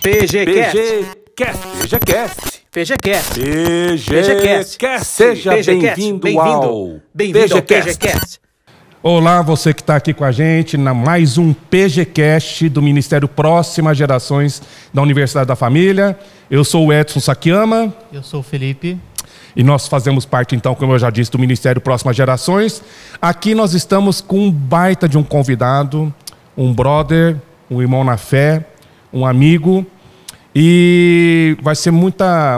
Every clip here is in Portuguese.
PGCast. Seja bem-vindo ao PGCast. Olá, você que está aqui com a gente na mais um PGCast do Ministério Próximas Gerações da Universidade da Família. Eu sou o Edson Sakiyama. Eu sou o Felipe. E nós fazemos parte, então, como eu já disse, do Ministério Próximas Gerações. Aqui nós estamos com um baita de um convidado, um brother, um irmão na fé, um amigo. E vai ser um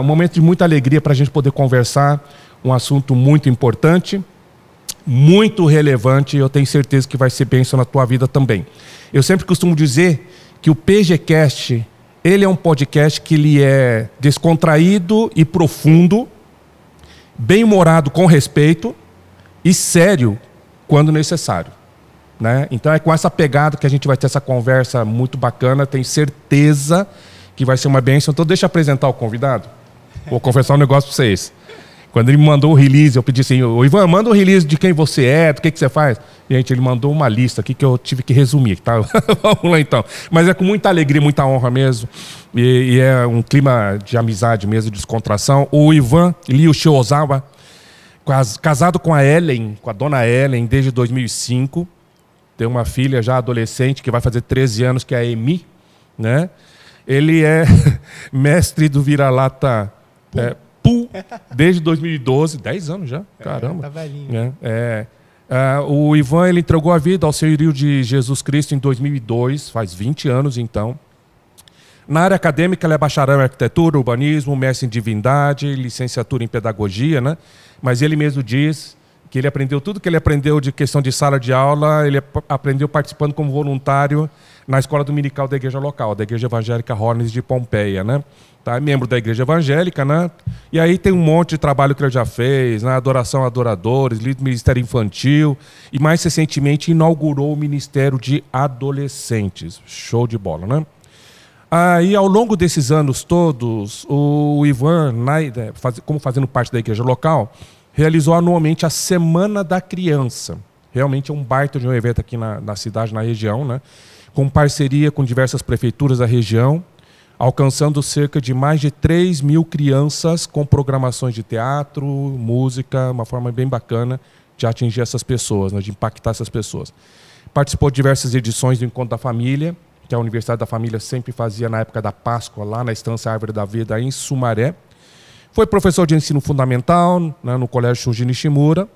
momento de muita alegria para a gente poder conversar um assunto muito importante, muito relevante, e eu tenho certeza que vai ser bênção na tua vida também. Eu sempre costumo dizer que o PGCast, ele é um podcast que ele é descontraído e profundo, bem-humorado com respeito e sério quando necessário, né? Então é com essa pegada que a gente vai ter essa conversa muito bacana, tenho certeza que vai ser uma bênção. Então deixa eu apresentar o convidado. Vou confessar um negócio para vocês. Quando ele me mandou o release, eu pedi assim: ô Ivan, manda o release de quem você é, do que você faz. Gente, ele mandou uma lista aqui que eu tive que resumir, tá? Vamos lá então. Mas é com muita alegria, muita honra mesmo. E é um clima de amizade mesmo, de descontração. O Ivan Liu Shiozawa, casado com a Ellen, com a dona Ellen, desde 2005. Tem uma filha já adolescente, que vai fazer 13 anos, que é a Emi, né? Ele é mestre do vira-lata Pool desde 2012, 10 anos já, caramba. Tá velhinho. O Ivan, ele entregou a vida ao senhorio de Jesus Cristo em 2002, faz 20 anos então. Na área acadêmica, ele é bacharel em arquitetura, urbanismo, mestre em divindade, licenciatura em pedagogia, né? Mas ele mesmo diz que ele aprendeu tudo que ele aprendeu de questão de sala de aula, ele aprendeu participando como voluntário na escola dominical da igreja local, da Igreja Evangélica Hornes de Pompeia, né? Tá? É membro da igreja evangélica, né? E aí tem um monte de trabalho que ele já fez, né? Adoração a adoradores, líder do ministério infantil, e mais recentemente inaugurou o ministério de adolescentes. Show de bola, né? Aí, ao longo desses anos todos, o Ivan, como fazendo parte da igreja local, realizou anualmente a Semana da Criança. Realmente é um baita de um evento aqui na cidade, na região, né? Com parceria com diversas prefeituras da região, alcançando cerca de mais de 3 mil crianças com programações de teatro, música, uma forma bem bacana de atingir essas pessoas, né? De impactar essas pessoas. Participou de diversas edições do Encontro da Família, que a Universidade da Família sempre fazia na época da Páscoa, lá na Estância Árvore da Vida, em Sumaré. Foi professor de ensino fundamental, né, no Colégio Shunji Nishimura.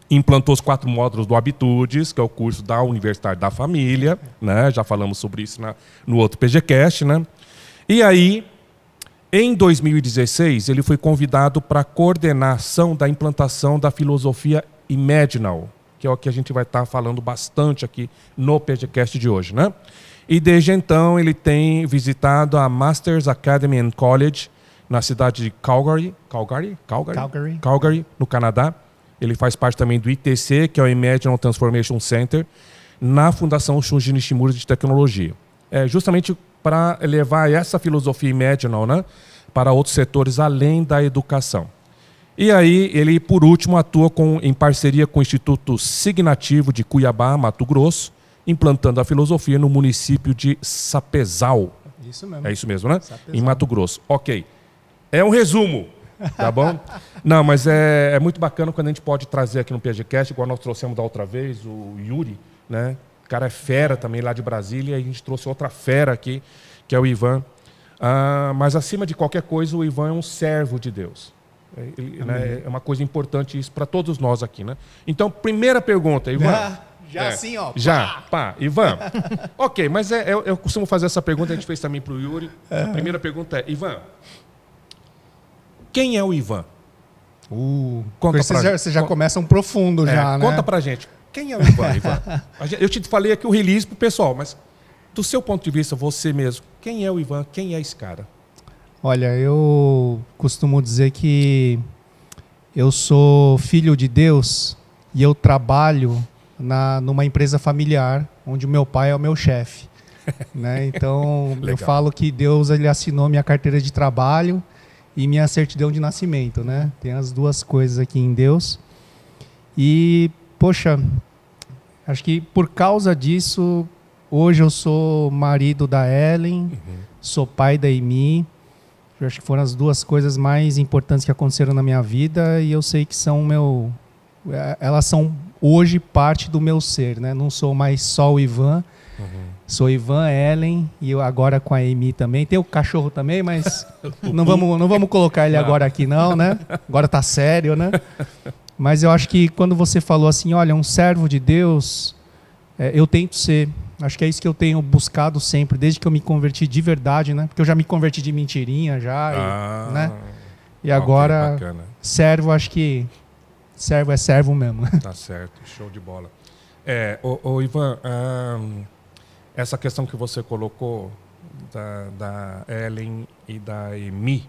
Implantou os 4 módulos do Habitudes, que é o curso da Universidade da Família, né? Já falamos sobre isso no outro PGCast, né? E aí, em 2016, ele foi convidado para a coordenação da implantação da filosofia Imaginal, que é o que a gente vai estar falando bastante aqui no PGCast de hoje, né? E desde então ele tem visitado a Masters Academy and College na cidade de Calgary, no Canadá. Ele faz parte também do ITC, que é o Imaginal Transformation Center, na Fundação Shunji Nishimura de Tecnologia. Justamente para levar essa filosofia Imaginal, né, para outros setores além da educação. E aí ele, por último, atua em parceria com o Instituto Signativo de Cuiabá, Mato Grosso, implantando a filosofia no município de Sapezal. Isso mesmo. É isso mesmo, né? Sapezal. Em Mato Grosso. Ok. É um resumo, tá bom? Não, mas é muito bacana quando a gente pode trazer aqui no PGCast, igual nós trouxemos da outra vez, o Yuri, né? O cara é fera também lá de Brasília, e a gente trouxe outra fera aqui, que é o Ivan. Mas acima de qualquer coisa, o Ivan é um servo de Deus. Né? É uma coisa importante isso para todos nós aqui, né? Então, primeira pergunta, Ivan. Assim, ó. Ivan. Ok, mas eu costumo fazer essa pergunta, a gente fez também para o Yuri. A primeira pergunta é, Ivan, quem é o Ivan? Conta você já começa um profundo já, né? Conta pra gente. Quem é o Ivan? Eu te falei aqui o release pro pessoal, mas do seu ponto de vista, você mesmo, quem é o Ivan? Quem é esse cara? Olha, eu costumo dizer que eu sou filho de Deus e eu trabalho numa empresa familiar, onde o meu pai é o meu chefe. Né? Então, eu falo que Deus ele assinou minha carteira de trabalho e minha certidão de nascimento, né? Tem as duas coisas aqui em Deus. E, poxa, acho que por causa disso, hoje eu sou marido da Ellen, sou pai da Amy. Eu acho que foram as 2 coisas mais importantes que aconteceram na minha vida e eu sei que elas são hoje parte do meu ser, né? Não sou mais só o Ivan, sou Ivan, Ellen e eu agora com a Amy também. Tem o cachorro também, mas não vamos colocar ele agora aqui não, né? Agora tá sério, né? Mas eu acho que quando você falou assim, olha, um servo de Deus, eu tento ser. Acho que é isso que eu tenho buscado sempre, desde que eu me converti de verdade, né? Porque eu já me converti de mentirinha, né? E agora, servo, acho que servo é servo mesmo. Tá certo, show de bola. Ô Ivan, essa questão que você colocou da Ellen e da Amy,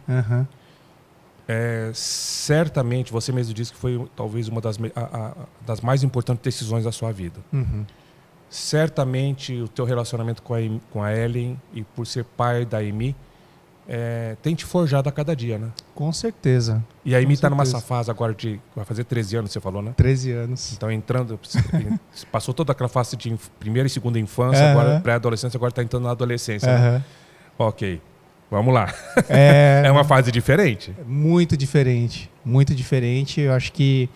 certamente, você mesmo disse que foi talvez uma das mais importantes decisões da sua vida. Certamente o teu relacionamento com a Ellen e por ser pai da Amy tem te forjado a cada dia, né? Com certeza. E a Amy está numa fase agora vai fazer 13 anos, você falou, né? 13 anos. Então passou toda aquela fase de primeira e segunda infância, agora pré-adolescência, agora está entrando na adolescência. Né? Ok, vamos lá. É uma fase diferente? Muito diferente, muito diferente. Eu acho que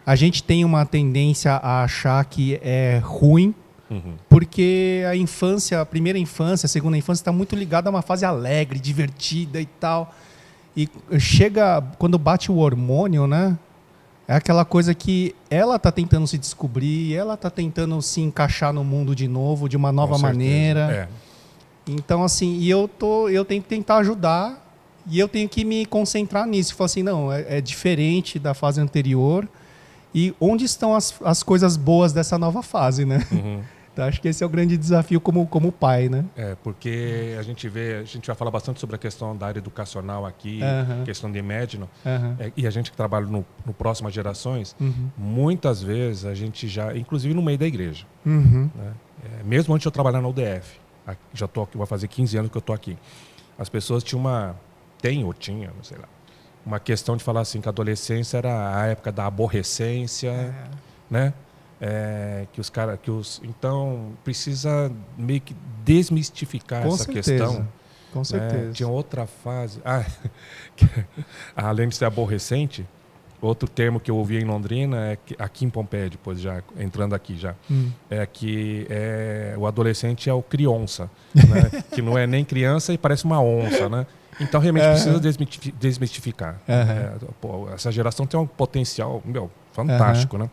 a gente tem uma tendência a achar que é ruim, porque a infância, a primeira infância, a segunda infância está muito ligada a uma fase alegre, divertida e tal. E chega, quando bate o hormônio, né? É aquela coisa que ela está tentando se descobrir, ela está tentando se encaixar no mundo de novo, de uma nova maneira. Então, assim, eu tenho que tentar ajudar e eu tenho que me concentrar nisso. Falar assim, não, é diferente da fase anterior. E onde estão as coisas boas dessa nova fase, né? Então, acho que esse é o grande desafio como pai, né? Porque a gente vai falar bastante sobre a questão da área educacional aqui, questão de Imagine, e a gente que trabalha no Próximas Gerações, muitas vezes a gente já, inclusive no meio da igreja, né? Mesmo antes de eu trabalhar na UDF, já tô aqui, vai fazer 15 anos que eu estou aqui, as pessoas tinham não sei lá, uma questão de falar assim que a adolescência era a época da aborrecência, né? Então precisa meio que desmistificar essa questão. Com certeza. Tinha outra fase, além de ser aborrecente, outro termo que eu ouvi em Londrina aqui em Pompeia, depois já entrando aqui já, é que o adolescente é o criança, né? Que não é nem criança e parece uma onça, né? Então realmente precisa desmistificar. Essa geração tem um potencial, fantástico, né?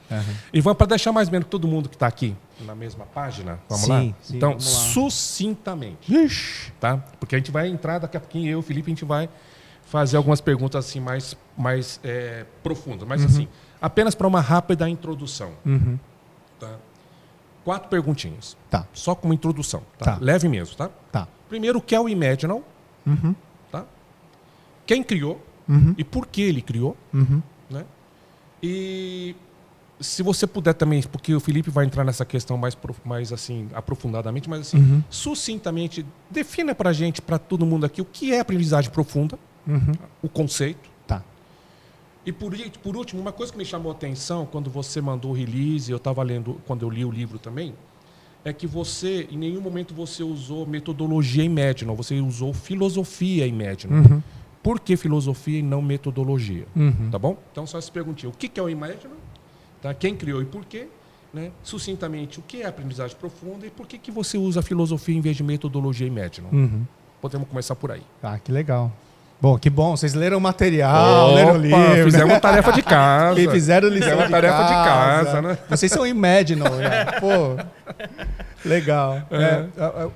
E vamos para deixar mais ou menos todo mundo que está aqui na mesma página, vamos lá? Sim, então, vamos lá. Sucintamente, tá? Porque a gente vai entrar daqui a pouquinho, eu e o Felipe, a gente vai fazer algumas perguntas assim mais profundas, mas assim, apenas para uma rápida introdução. Tá? 4 perguntinhas. Tá. Só como introdução. Tá? Leve mesmo, tá? Tá. Primeiro, o que é o Imaginal? Tá? Quem criou e por que ele criou? Né? E se você puder também, porque o Felipe vai entrar nessa questão mais assim, aprofundadamente, mas assim, sucintamente, defina pra gente, pra todo mundo aqui, o que é aprendizagem profunda, o conceito. Tá. E por último, uma coisa que me chamou a atenção quando você mandou o release, eu estava lendo, quando eu li o livro também, é que você, em nenhum momento você usou metodologia Imaginal, você usou filosofia Imaginal. Por que filosofia e não metodologia? Tá bom? Então, só essa perguntinha. O que é o Imaginal? Tá? Quem criou e por quê? Né? Sucintamente, o que é aprendizagem profunda e por que você usa filosofia em vez de metodologia Imaginal? Podemos começar por aí. Que legal. Bom, que bom. Vocês leram o material, leram o livro. Fizemos uma tarefa de casa. Quem fizeram lição uma tarefa de casa, né? Vocês são Imaginal, né? Pô, legal.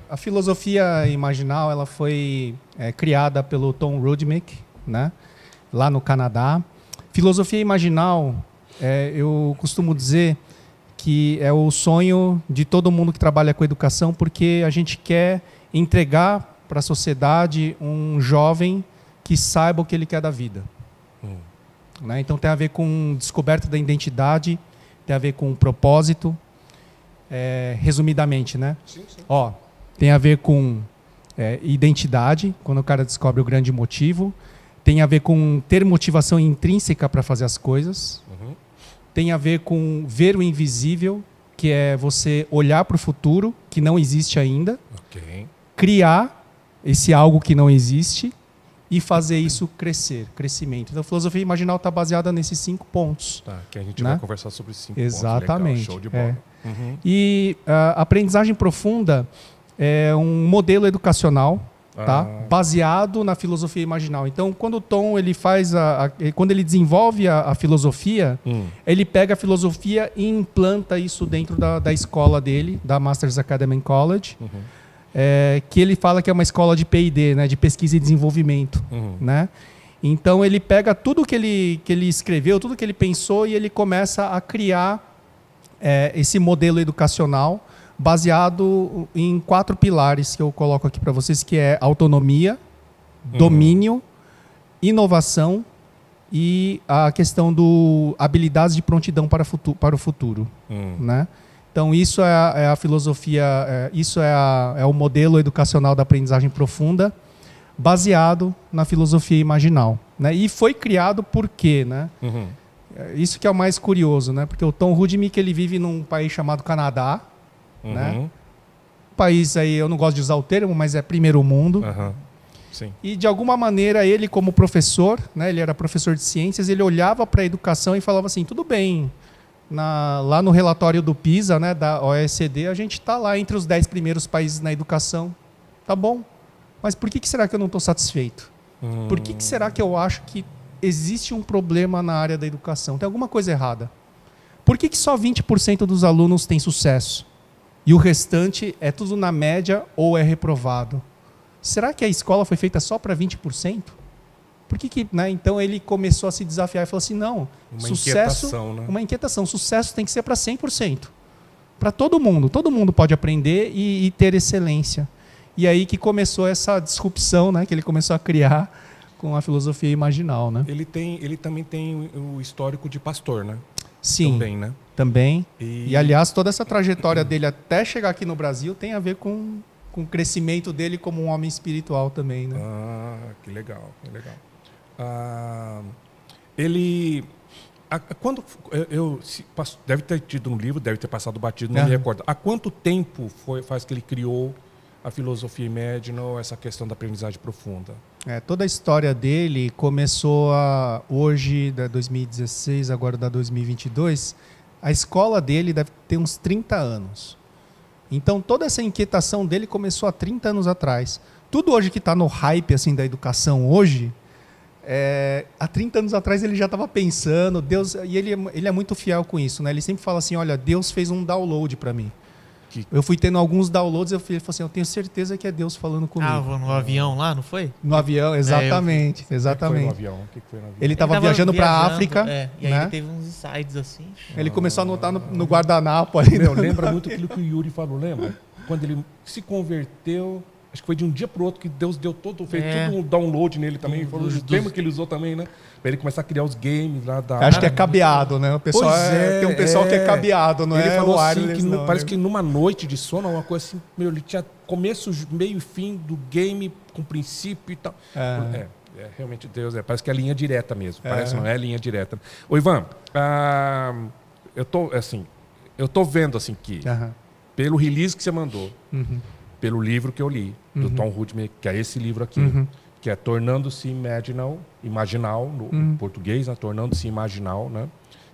A filosofia Imaginal, ela foi criada pelo Tom Rudnick, né? Lá no Canadá. Filosofia Imaginal, eu costumo dizer que é o sonho de todo mundo que trabalha com educação, porque a gente quer entregar para a sociedade um jovem que saiba o que ele quer da vida. Né? Então tem a ver com descoberta da identidade, tem a ver com propósito, resumidamente, né? Sim. Tem a ver com identidade, quando o cara descobre o grande motivo, tem a ver com ter motivação intrínseca para fazer as coisas, tem a ver com ver o invisível, que é você olhar para o futuro, que não existe ainda, criar esse algo que não existe e fazer isso crescer, crescimento. Então, a filosofia imaginal está baseada nesses 5 pontos. Tá, que a gente vai conversar sobre os 5 Exatamente. pontos. Legal, show de bola. E a aprendizagem profunda é um modelo educacional, tá? Baseado na filosofia imaginal. Então, quando o Tom ele faz quando ele desenvolve a filosofia, ele pega a filosofia e implanta isso dentro da escola dele, da Masters Academy College, que ele fala que é uma escola de P&D, né? De pesquisa e desenvolvimento, né? Então, ele pega tudo que ele escreveu, tudo que ele pensou e ele começa a criar esse modelo educacional baseado em 4 pilares que eu coloco aqui para vocês, que é autonomia, domínio, inovação e a questão do habilidades de prontidão para o futuro, né? Então isso é a filosofia, isso é o modelo educacional da aprendizagem profunda, baseado na filosofia imaginal, né? E foi criado por quê, né? Isso que é o mais curioso, né? Porque o Tom Rudnick, ele vive num país chamado Canadá, né? País aí, eu não gosto de usar o termo, mas é primeiro mundo. Sim. E de alguma maneira ele, como professor, né? Ele era professor de ciências, ele olhava para a educação e falava assim: tudo bem, lá no relatório do PISA, né? Da OECD, a gente está lá entre os 10 primeiros países na educação, tá bom? Mas por que será que eu não estou satisfeito? Por que será que eu acho que existe um problema na área da educação? Tem alguma coisa errada. Por que só 20% dos alunos têm sucesso? E o restante é tudo na média ou é reprovado? Será que a escola foi feita só para 20%? Por que né? Então ele começou a se desafiar e falou assim, não, uma inquietação, sucesso tem que ser para 100%. Para todo mundo pode aprender e ter excelência. E aí que começou essa disrupção, né? Que ele começou a criar com a filosofia imaginal, né? Ele também tem o histórico de pastor, né? Sim, também, né? Também. E aliás, toda essa trajetória dele até chegar aqui no Brasil tem a ver com o crescimento dele como um homem espiritual também, né? Que legal, que legal. Deve ter tido um livro, deve ter passado batido, não me recordo. Há quanto tempo faz que ele criou a filosofia imaginal, essa questão da aprendizagem profunda? Toda a história dele começou hoje, da 2016, agora da 2022. A escola dele deve ter uns 30 anos. Então, toda essa inquietação dele começou há 30 anos atrás. Tudo hoje que está no hype assim, da educação hoje, há 30 anos atrás ele já estava pensando, Deus, e ele é muito fiel com isso, né? Ele sempre fala assim, olha, Deus fez um download para mim. Eu fui tendo alguns downloads e ele falou assim, eu tenho certeza que é Deus falando comigo. No avião lá, não foi? No avião, exatamente. Exatamente. O que foi no avião? Ele estava viajando para a África. E aí ele teve uns insights assim. Ele começou a anotar no guardanapo ali. Lembra muito aquilo que o Yuri falou, lembra? Quando ele se converteu, acho que foi de um dia para o outro que Deus fez tudo um download nele também. Falou o termo que ele usou também, né? Para ele começar a criar os games lá da... Acho que é cabeado, né? O pessoal tem um pessoal que é cabeado, não ele é? Ele falou assim, que parece que numa noite de sono, uma coisa assim, ele tinha começo, meio e fim do game com princípio e tal. Realmente Deus, parece que é linha direta mesmo. Parece não é linha direta. Ô Ivan, eu tô vendo assim que, pelo release que você mandou, pelo livro que eu li, do Tom Rudnick, que é esse livro aqui, que é Tornando-se Imaginal, no português, né? Tornando-se Imaginal, né?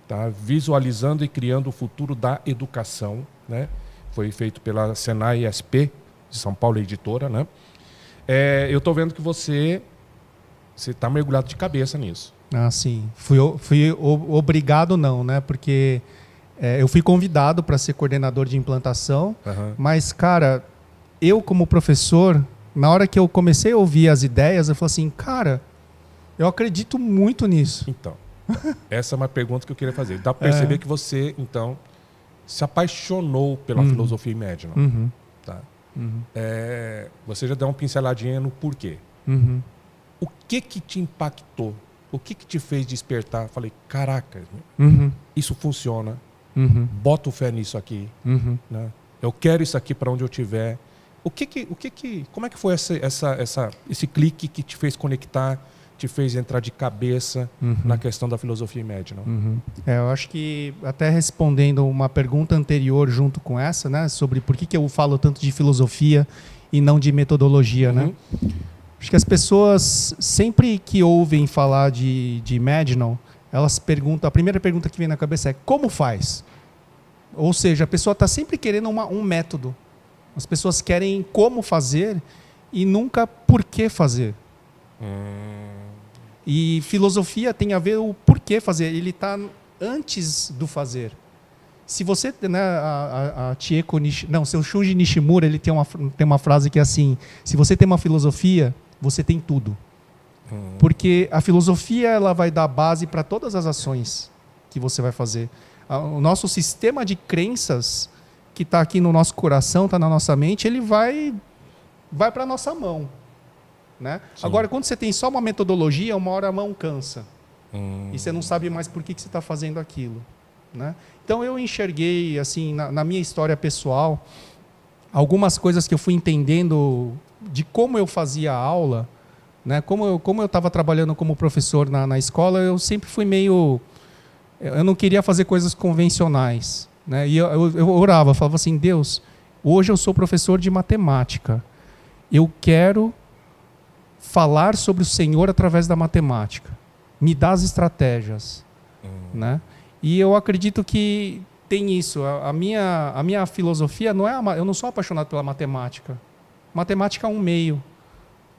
Tá? Visualizando e criando o futuro da educação, né? Foi feito pela Senai SP, de São Paulo, editora, né? Eu estou vendo que você está mergulhado de cabeça nisso. Sim. Fui obrigado não, né? Porque eu fui convidado para ser coordenador de implantação, mas, cara, eu como professor... Na hora que eu comecei a ouvir as ideias, eu falei assim, cara, eu acredito muito nisso. Então, essa é uma pergunta que eu queria fazer. Dá para perceber que você, então, se apaixonou pela filosofia imaginal. Tá? Você já deu uma pinceladinha no porquê. O que te impactou? O que te fez despertar? Falei, caraca, isso funciona. Boto fé nisso aqui. Né? Eu quero isso aqui para onde eu estiver. Como é que foi esse clique que te fez conectar, te fez entrar de cabeça na questão da filosofia Imaginal? Eu acho que, até respondendo uma pergunta anterior junto com essa, né, sobre por que eu falo tanto de filosofia e não de metodologia, né? Acho que as pessoas, sempre que ouvem falar de Imaginal, elas perguntam, a primeira pergunta que vem na cabeça é: como faz? Ou seja, a pessoa está sempre querendo um método. As pessoas querem como fazer e nunca por que fazer. E filosofia tem a ver o porquê fazer. Ele está antes do fazer. Se você, né, seu Shunji Nishimura, ele tem uma frase que é assim: se você tem uma filosofia, você tem tudo. Porque a filosofia, ela vai dar base para todas as ações que você vai fazer. O nosso sistema de crenças que está aqui no nosso coração, está na nossa mente, ele vai para a nossa mão. Né? Agora, quando você tem só uma metodologia, uma hora a mão cansa. E você não sabe mais por que você está fazendo aquilo. Né? Então, eu enxerguei, assim, na minha história pessoal, algumas coisas que eu fui entendendo de como eu fazia a aula, né? Como eu estava trabalhando como professor na escola, eu sempre fui meio... Eu não queria fazer coisas convencionais. Né? E eu orava, falava assim: Deus, hoje eu sou professor de matemática. Eu quero falar sobre o Senhor através da matemática. Me dá as estratégias. Né? E eu acredito que tem isso. A minha filosofia não é... Eu não sou apaixonado pela matemática. Matemática é um meio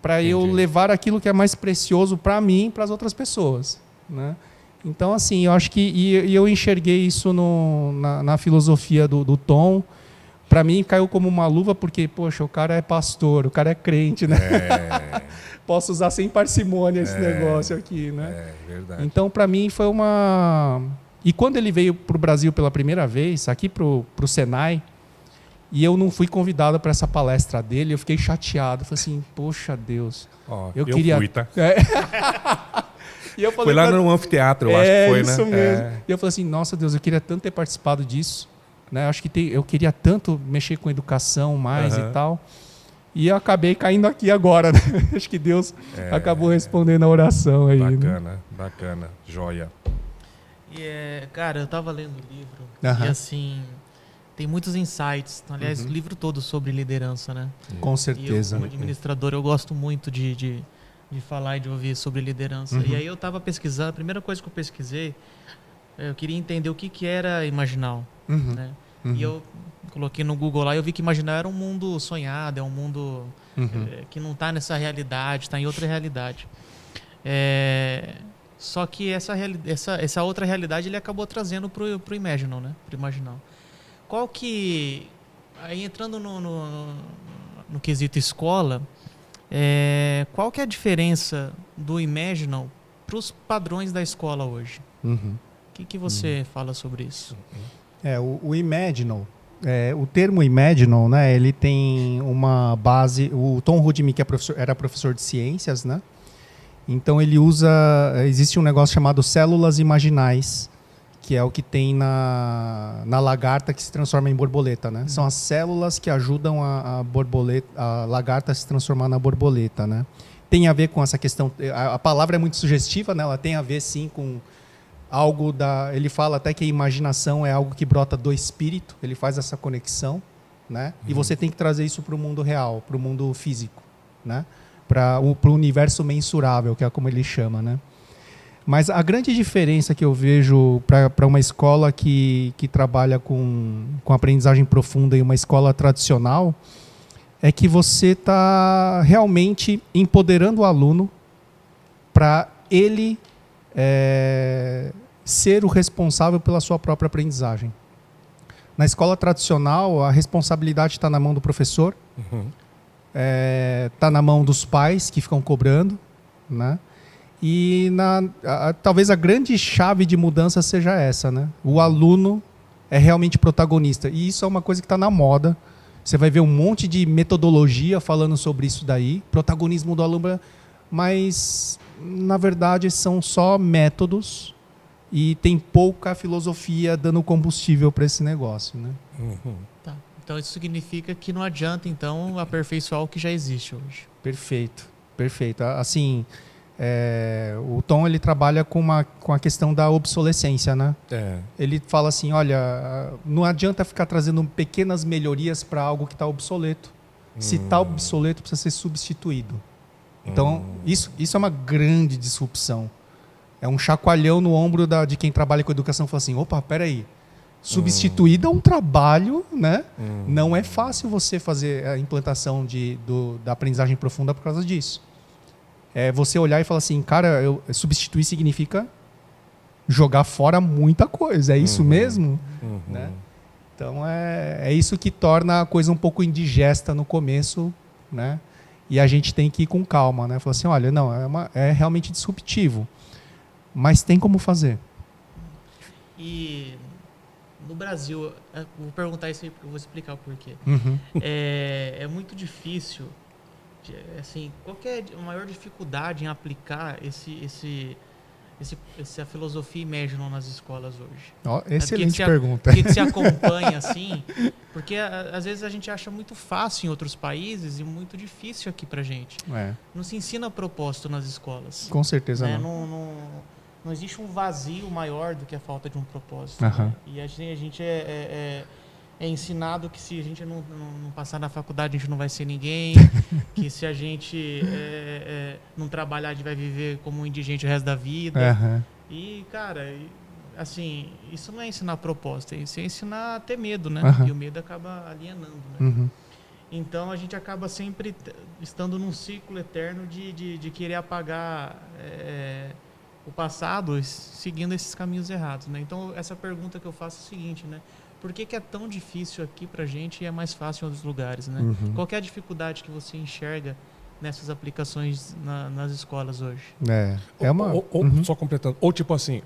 para eu levar aquilo que é mais precioso para mim e para as outras pessoas. Né? Então, assim, eu acho que... E eu enxerguei isso na filosofia do Tom. Para mim, caiu como uma luva, porque, poxa, o cara é pastor, o cara é crente, né? Posso usar sem parcimônia esse negócio aqui, né? Verdade. Então, para mim, foi uma... E quando ele veio para o Brasil pela primeira vez, aqui para o Senai, e eu não fui convidado para essa palestra dele, eu fiquei chateado. Falei assim: poxa, Deus, eu queria... fui, tá? E eu falei, foi lá no anfiteatro, eu acho que foi, né? Isso mesmo. E eu falei assim: nossa, Deus, eu queria tanto ter participado disso. Né? Acho que eu queria tanto mexer com educação mais e tal. E eu acabei caindo aqui agora. Né? Acho que Deus acabou respondendo a oração aí. Bacana, né? Bacana. Joia. E, cara, eu tava lendo o livro e assim... Tem muitos insights. Aliás, o livro todo sobre liderança, né? Com certeza. E eu, como administrador, eu gosto muito de falar e de ouvir sobre liderança. E aí eu estava pesquisando, a primeira coisa que eu pesquisei, eu queria entender o que era Imaginal. Né? E eu coloquei no Google lá e eu vi que Imaginal era um mundo sonhado, é um mundo que não está nessa realidade, está em outra realidade. Só que essa outra realidade ele acabou trazendo para o Imaginal, né? Pro Imaginal. Qual que... Aí entrando no quesito escola, qual que é a diferença do Imaginal para os padrões da escola hoje? O que você fala sobre isso? O Imaginal, o termo Imaginal, né, ele tem uma base... O Tom Rudnick era professor de ciências, né? Então ele usa... Existe um negócio chamado células imaginais, que é o que tem na lagarta que se transforma em borboleta, né? São as células que ajudam a lagarta a se transformar na borboleta, né? Tem a ver com essa questão... A palavra é muito sugestiva, né? Ela tem a ver, sim, com algo da... Ele fala até que a imaginação é algo que brota do espírito. Ele faz essa conexão, né? E você tem que trazer isso para o mundo real, para o mundo físico, né? Para o universo mensurável, que é como ele chama, né? Mas a grande diferença que eu vejo para uma escola que trabalha com aprendizagem profunda e uma escola tradicional é que você está realmente empoderando o aluno para ele ser o responsável pela sua própria aprendizagem. Na escola tradicional, a responsabilidade está na mão do professor, está na mão dos pais que ficam cobrando, né? E talvez a grande chave de mudança seja essa, né? O aluno é realmente protagonista. E isso é uma coisa que está na moda. Você vai ver um monte de metodologia falando sobre isso daí, protagonismo do aluno, mas na verdade são só métodos e tem pouca filosofia dando combustível para esse negócio, né? Tá. Então isso significa que não adianta então aperfeiçoar o que já existe hoje. Perfeito, perfeito. Assim, o Tom ele trabalha com a questão da obsolescência, né? Ele fala assim, olha, não adianta ficar trazendo pequenas melhorias para algo que está obsoleto. Se está obsoleto, precisa ser substituído. Então, isso é uma grande disrupção. É um chacoalhão no ombro de quem trabalha com educação. Fala assim, opa, peraí. Substituído é um trabalho, né? Não é fácil você fazer a implantação da aprendizagem profunda por causa disso. É você olhar e falar assim, cara, substituir significa jogar fora muita coisa. É isso mesmo? Né? Então, é isso que torna a coisa um pouco indigesta no começo, né? E a gente tem que ir com calma, né? Falar assim, olha, não, é realmente disruptivo. Mas tem como fazer. E no Brasil, vou perguntar isso aí porque eu vou explicar o porquê. É muito difícil, assim, qual que é a maior dificuldade em aplicar essa filosofia Imaginal nas escolas hoje? Excelente pergunta. Que se acompanha assim, porque às vezes a gente acha muito fácil em outros países e muito difícil aqui pra gente. Não se ensina propósito nas escolas. Com certeza né? não. Não existe um vazio maior do que a falta de um propósito. Né? E a gente é ensinado que se a gente não passar na faculdade, a gente não vai ser ninguém, que se a gente não trabalhar, a gente vai viver como um indigente o resto da vida. E, cara, assim, isso não é ensinar propósito, isso é ensinar a ter medo, né? E o medo acaba alienando, né? Então, a gente acaba sempre estando num ciclo eterno de querer apagar o passado seguindo esses caminhos errados, né? Então, essa pergunta que eu faço é a seguinte, né? Por que é tão difícil aqui pra gente e é mais fácil em outros lugares, né? Qual que é a dificuldade que você enxerga nessas aplicações nas escolas hoje? Só completando, ou tipo assim,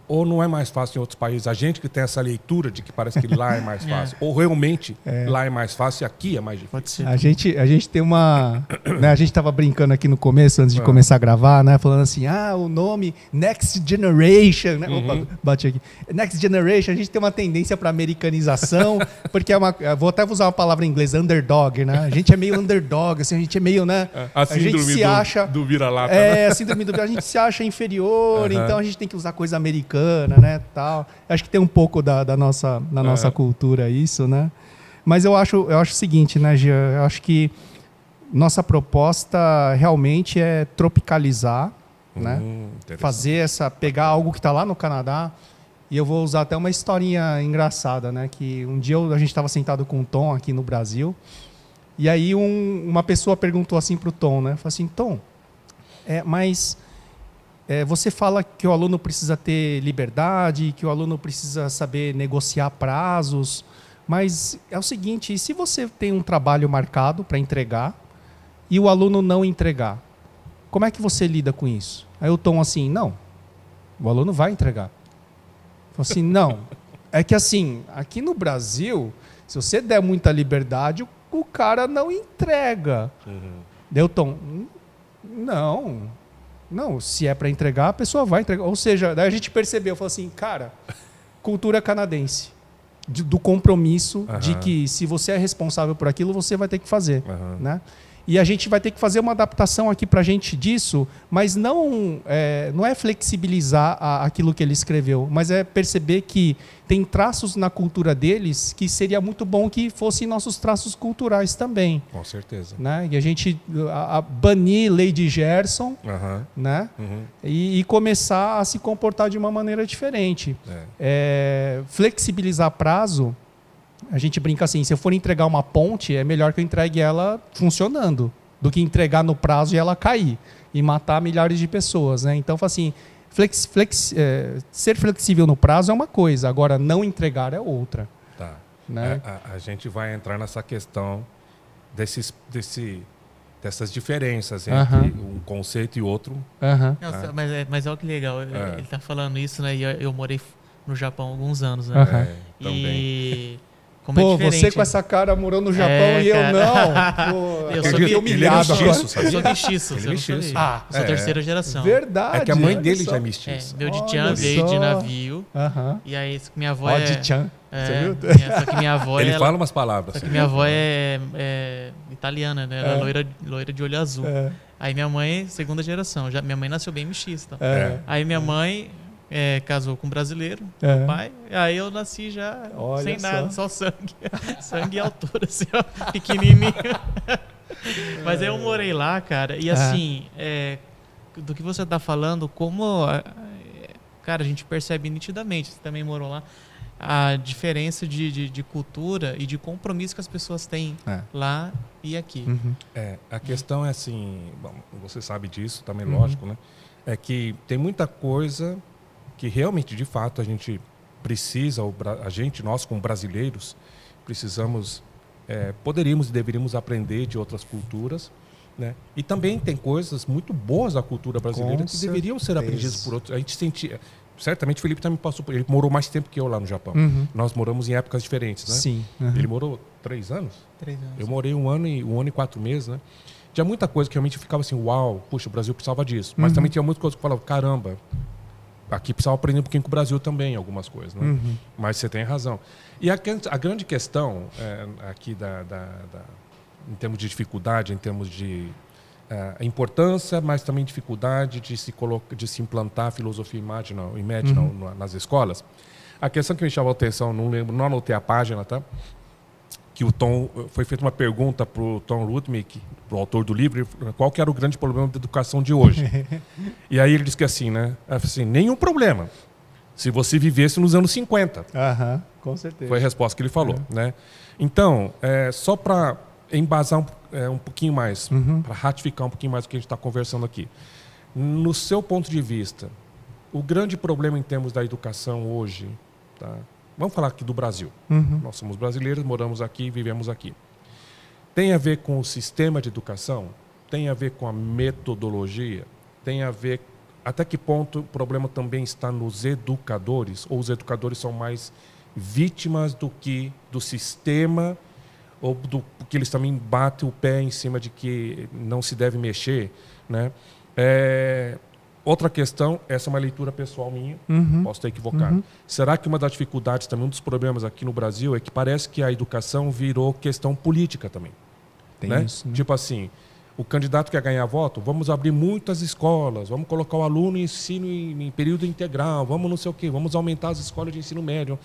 ou não é mais fácil em outros países, a gente que tem essa leitura de que parece que lá é mais fácil, ou realmente lá é mais fácil e aqui é mais difícil. Pode ser. A gente tem uma... né, a gente estava brincando aqui no começo, antes de começar a gravar, né, falando assim, o nome Next Generation, né? Opa, bate aqui. Next Generation, a gente tem uma tendência para americanização, porque vou até usar uma palavra em inglês, underdog, né? A gente é meio underdog, assim, a gente é meio, né? A síndrome do vira-lata. A síndrome do vira-lata, a gente se acha inferior, então a gente tem que usar coisa americana, né, tal. Acho que tem um pouco da nossa cultura isso, né? Mas eu acho o seguinte, né, Gia? Eu acho que nossa proposta realmente é tropicalizar, né? Pegar algo que está lá no Canadá, e eu vou usar até uma historinha engraçada, né? Que um dia a gente estava sentado com o Tom aqui no Brasil, e aí uma pessoa perguntou assim para o Tom, né? Falou assim, Tom, mas você fala que o aluno precisa ter liberdade, que o aluno precisa saber negociar prazos, mas é o seguinte, e se você tem um trabalho marcado para entregar e o aluno não entregar, como é que você lida com isso? Aí o Tom assim, não, o aluno vai entregar. Falei assim, não, é que assim, aqui no Brasil, se você der muita liberdade, o cara não entrega. Daí o Tom, não, se é para entregar, a pessoa vai entregar. Ou seja, daí a gente percebeu, falou assim, cara, cultura canadense, do compromisso de que se você é responsável por aquilo, você vai ter que fazer. Né? E a gente vai ter que fazer uma adaptação aqui para a gente disso, mas não é flexibilizar aquilo que ele escreveu, mas é perceber que tem traços na cultura deles que seria muito bom que fossem nossos traços culturais também. Com certeza. Né? E a gente banir Lady Gerson, né? E começar a se comportar de uma maneira diferente. Flexibilizar prazo. A gente brinca assim, se eu for entregar uma ponte, é melhor que eu entregue ela funcionando, do que entregar no prazo e ela cair e matar milhares de pessoas, né? Então, assim, ser flexível no prazo é uma coisa, agora não entregar é outra. Tá. Né? A gente vai entrar nessa questão dessas diferenças entre um conceito e outro. Nossa, mas olha que legal, ele está falando isso, né? E eu morei no Japão há alguns anos, né? Também. como é diferente. Você com essa cara morou no Japão e eu não. Pô, eu sou humilhado. Eu sou mestiço. Eu sou terceira geração. Verdade. É que a mãe dele já é mestiça. Veio de Chan, veio de navio. E aí, minha avó de Chan. Você viu? Só que minha avó... Ele fala umas palavras. Só que minha avó é italiana, né? Ela é loira de olho azul. Aí minha mãe, segunda geração. Minha mãe nasceu bem mestiça. Aí minha mãe... casou com um brasileiro, meu pai, aí eu nasci já sem nada, só sangue. Sangue e altura, assim, ó, pequenininho. Mas aí eu morei lá, cara, e assim, do que você tá falando, como, cara, a gente percebe nitidamente, você também morou lá, a diferença de cultura e de compromisso que as pessoas têm lá e aqui. A questão é assim, bom, você sabe disso também, lógico, né? É que tem muita coisa que realmente, de fato, a gente precisa, nós como brasileiros, precisamos, poderíamos e deveríamos aprender de outras culturas, né? E também tem coisas muito boas da cultura brasileira que deveriam ser aprendidas por outros. A gente sentia, certamente o Felipe também passou por, ele morou mais tempo que eu lá no Japão. Nós moramos em épocas diferentes, né? Sim. Ele morou 3 anos? 3 anos. Eu morei 1 ano e 4 meses, né? Tinha muita coisa que realmente ficava assim, uau, puxa, o Brasil precisava disso. Mas também tinha muita coisa que eu falava, caramba, aqui precisava aprender um pouquinho com o Brasil também, algumas coisas, né? Mas você tem razão. E a grande questão aqui em termos de dificuldade, em termos de importância, mas também dificuldade de se implantar a filosofia Imaginal nas escolas. A questão que me chamou a atenção, não anotei a página, tá? Que o Tom, foi feita uma pergunta para o Tom Lutnick, para o autor do livro, qual que era o grande problema da educação de hoje. E aí ele disse que assim, né? Assim, nenhum problema, se você vivesse nos anos 50. Com certeza. Foi a resposta que ele falou, né? Então, só para embasar um pouquinho mais, para ratificar um pouquinho mais o que a gente está conversando aqui. No seu ponto de vista, o grande problema em termos da educação hoje, tá? Vamos falar aqui do Brasil. Nós somos brasileiros, moramos aqui, vivemos aqui. Tem a ver com o sistema de educação? Tem a ver com a metodologia? Tem a ver... Até que ponto o problema também está nos educadores? Ou os educadores são mais vítimas do sistema? Ou porque eles também batem o pé em cima de que não se deve mexer, né? Outra questão, essa é uma leitura pessoal minha, posso estar equivocado. Será que uma das dificuldades, também um dos problemas aqui no Brasil, é que parece que a educação virou questão política também? Tem né? isso, né? Tipo assim, o candidato quer ganhar voto, vamos abrir muitas escolas, vamos colocar o aluno em ensino em período integral, vamos não sei o quê, vamos aumentar as escolas de ensino médio.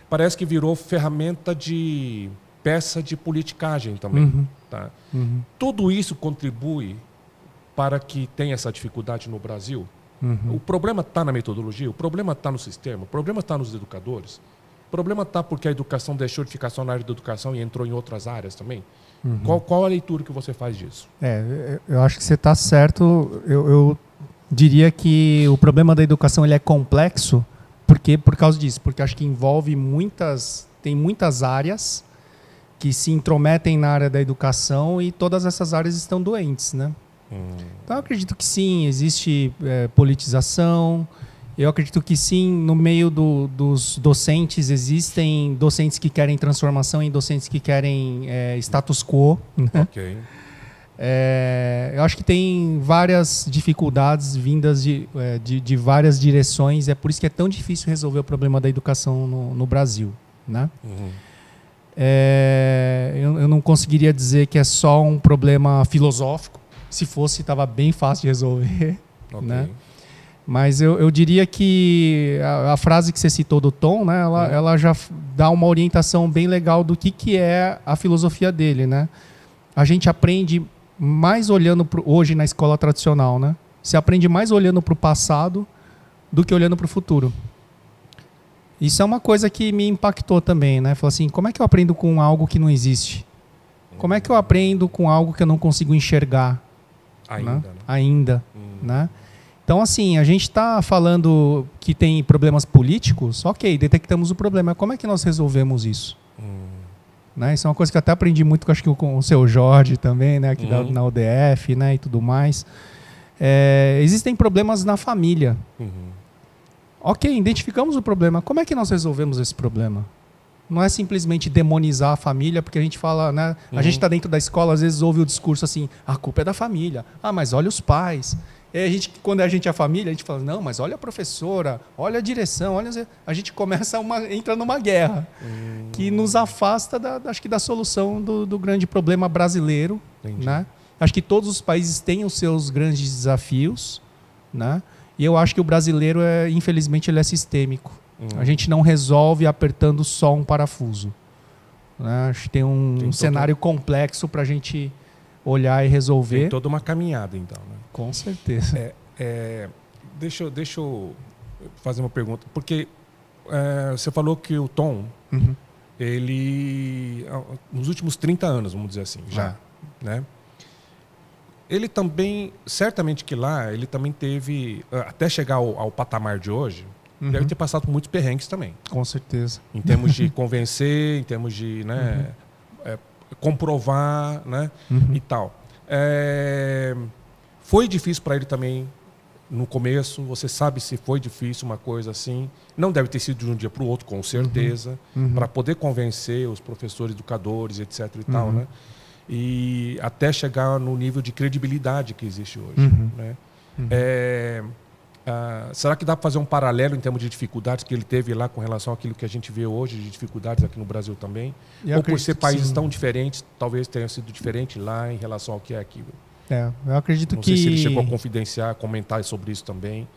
Parece que virou ferramenta de peça de politicagem também. Tá? Tudo isso contribui para que tenha essa dificuldade no Brasil. O problema está na metodologia, o problema está no sistema, o problema está nos educadores. O problema está porque a educação deixou de ficar só na área da educação e entrou em outras áreas também. Qual a leitura que você faz disso? Eu acho que você está certo. Eu diria que o problema da educação ele é complexo por causa disso, porque acho que envolve tem muitas áreas que se intrometem na área da educação e todas essas áreas estão doentes, né? Então eu acredito que sim, existe politização. Eu acredito que sim, no meio dos docentes, existem docentes que querem transformação e docentes que querem status quo. Né? Ok. Eu acho que tem várias dificuldades vindas de várias direções. É por isso que é tão difícil resolver o problema da educação no Brasil. Né? Eu não conseguiria dizer que é só um problema filosófico. Se fosse, estava bem fácil de resolver. Okay. Né? Mas eu diria que a frase que você citou do Tom, né, ela já dá uma orientação bem legal do que é a filosofia dele. Né? A gente aprende mais olhando hoje na escola tradicional. Né? Você aprende mais olhando para o passado do que olhando para o futuro. Isso é uma coisa que me impactou também. Né? Falei assim, como é que eu aprendo com algo que não existe? Como é que eu aprendo com algo que eu não consigo enxergar? Ainda. Né? Então, assim, a gente está falando que tem problemas políticos, ok, detectamos o problema. Como é que nós resolvemos isso? Né? Isso é uma coisa que eu até aprendi muito, acho que com o seu Jorge também, né? Aqui na UDF, né? E tudo mais. Existem problemas na família. Ok, identificamos o problema. Como é que nós resolvemos esse problema? não é simplesmente demonizar a família, porque a gente fala, né? A gente está dentro da escola, às vezes ouve o discurso assim, a culpa é da família. Ah, mas olha os pais. E a gente, quando a gente é família, a gente fala, não, mas olha a professora, olha a direção, olha... A gente começa entra numa guerra que nos afasta, acho que da solução do grande problema brasileiro. Né? Acho que todos os países têm os seus grandes desafios, né? E eu acho que o brasileiro, infelizmente, ele é sistêmico. A gente não resolve apertando só um parafuso. Né? Acho que tem um cenário complexo para a gente olhar e resolver. Tem toda uma caminhada, então. Né? Com certeza. Deixa eu fazer uma pergunta. Porque você falou que o Tom, ele, nos últimos 30 anos, vamos dizer assim, já, né? Ele também, certamente que lá, ele também teve, até chegar ao patamar de hoje, deve ter passado por muitos perrengues também. Com certeza. Em termos de convencer, em termos de comprovar, né? E tal. Foi difícil para ele também no começo? Você sabe se foi difícil uma coisa assim? Não deve ter sido de um dia para o outro, com certeza, para poder convencer os professores, educadores, etc. e tal, né? E até chegar no nível de credibilidade que existe hoje. Né? Será que dá para fazer um paralelo em termos de dificuldades que ele teve lá com relação àquilo que a gente vê hoje de dificuldades aqui no Brasil também? Ou por ser países tão diferentes, talvez tenha sido diferente lá em relação ao que é aqui? Eu acredito Não sei se ele chegou a confidenciar, comentar sobre isso também.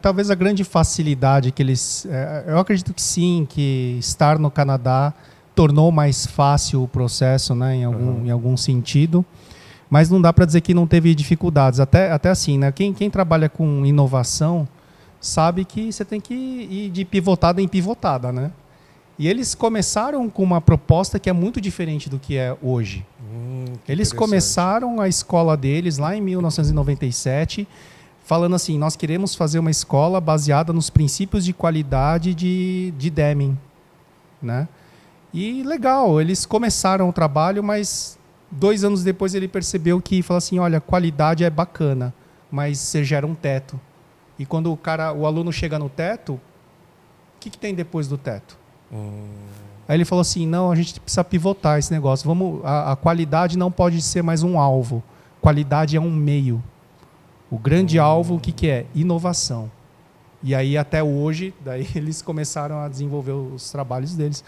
Talvez a grande facilidade que eles... eu acredito que sim, que estar no Canadá tornou mais fácil o processo, né, em algum sentido. Mas não dá para dizer que não teve dificuldades. Até assim, né? Quem trabalha com inovação sabe que você tem que ir de pivotada em pivotada, né? E eles começaram com uma proposta que é muito diferente do que é hoje. Eles começaram a escola deles lá em 1997, falando assim, nós queremos fazer uma escola baseada nos princípios de qualidade de Deming, né? E legal, eles começaram o trabalho, mas 2 anos depois ele percebeu que, falou assim, olha, qualidade é bacana, mas você gera um teto. E quando o aluno chega no teto, o que tem depois do teto? Aí ele falou assim, não, a gente precisa pivotar esse negócio. A qualidade não pode ser mais um alvo. Qualidade é um meio. O grande alvo, o que é? Inovação. E aí, até hoje, daí eles começaram a desenvolver os trabalhos deles.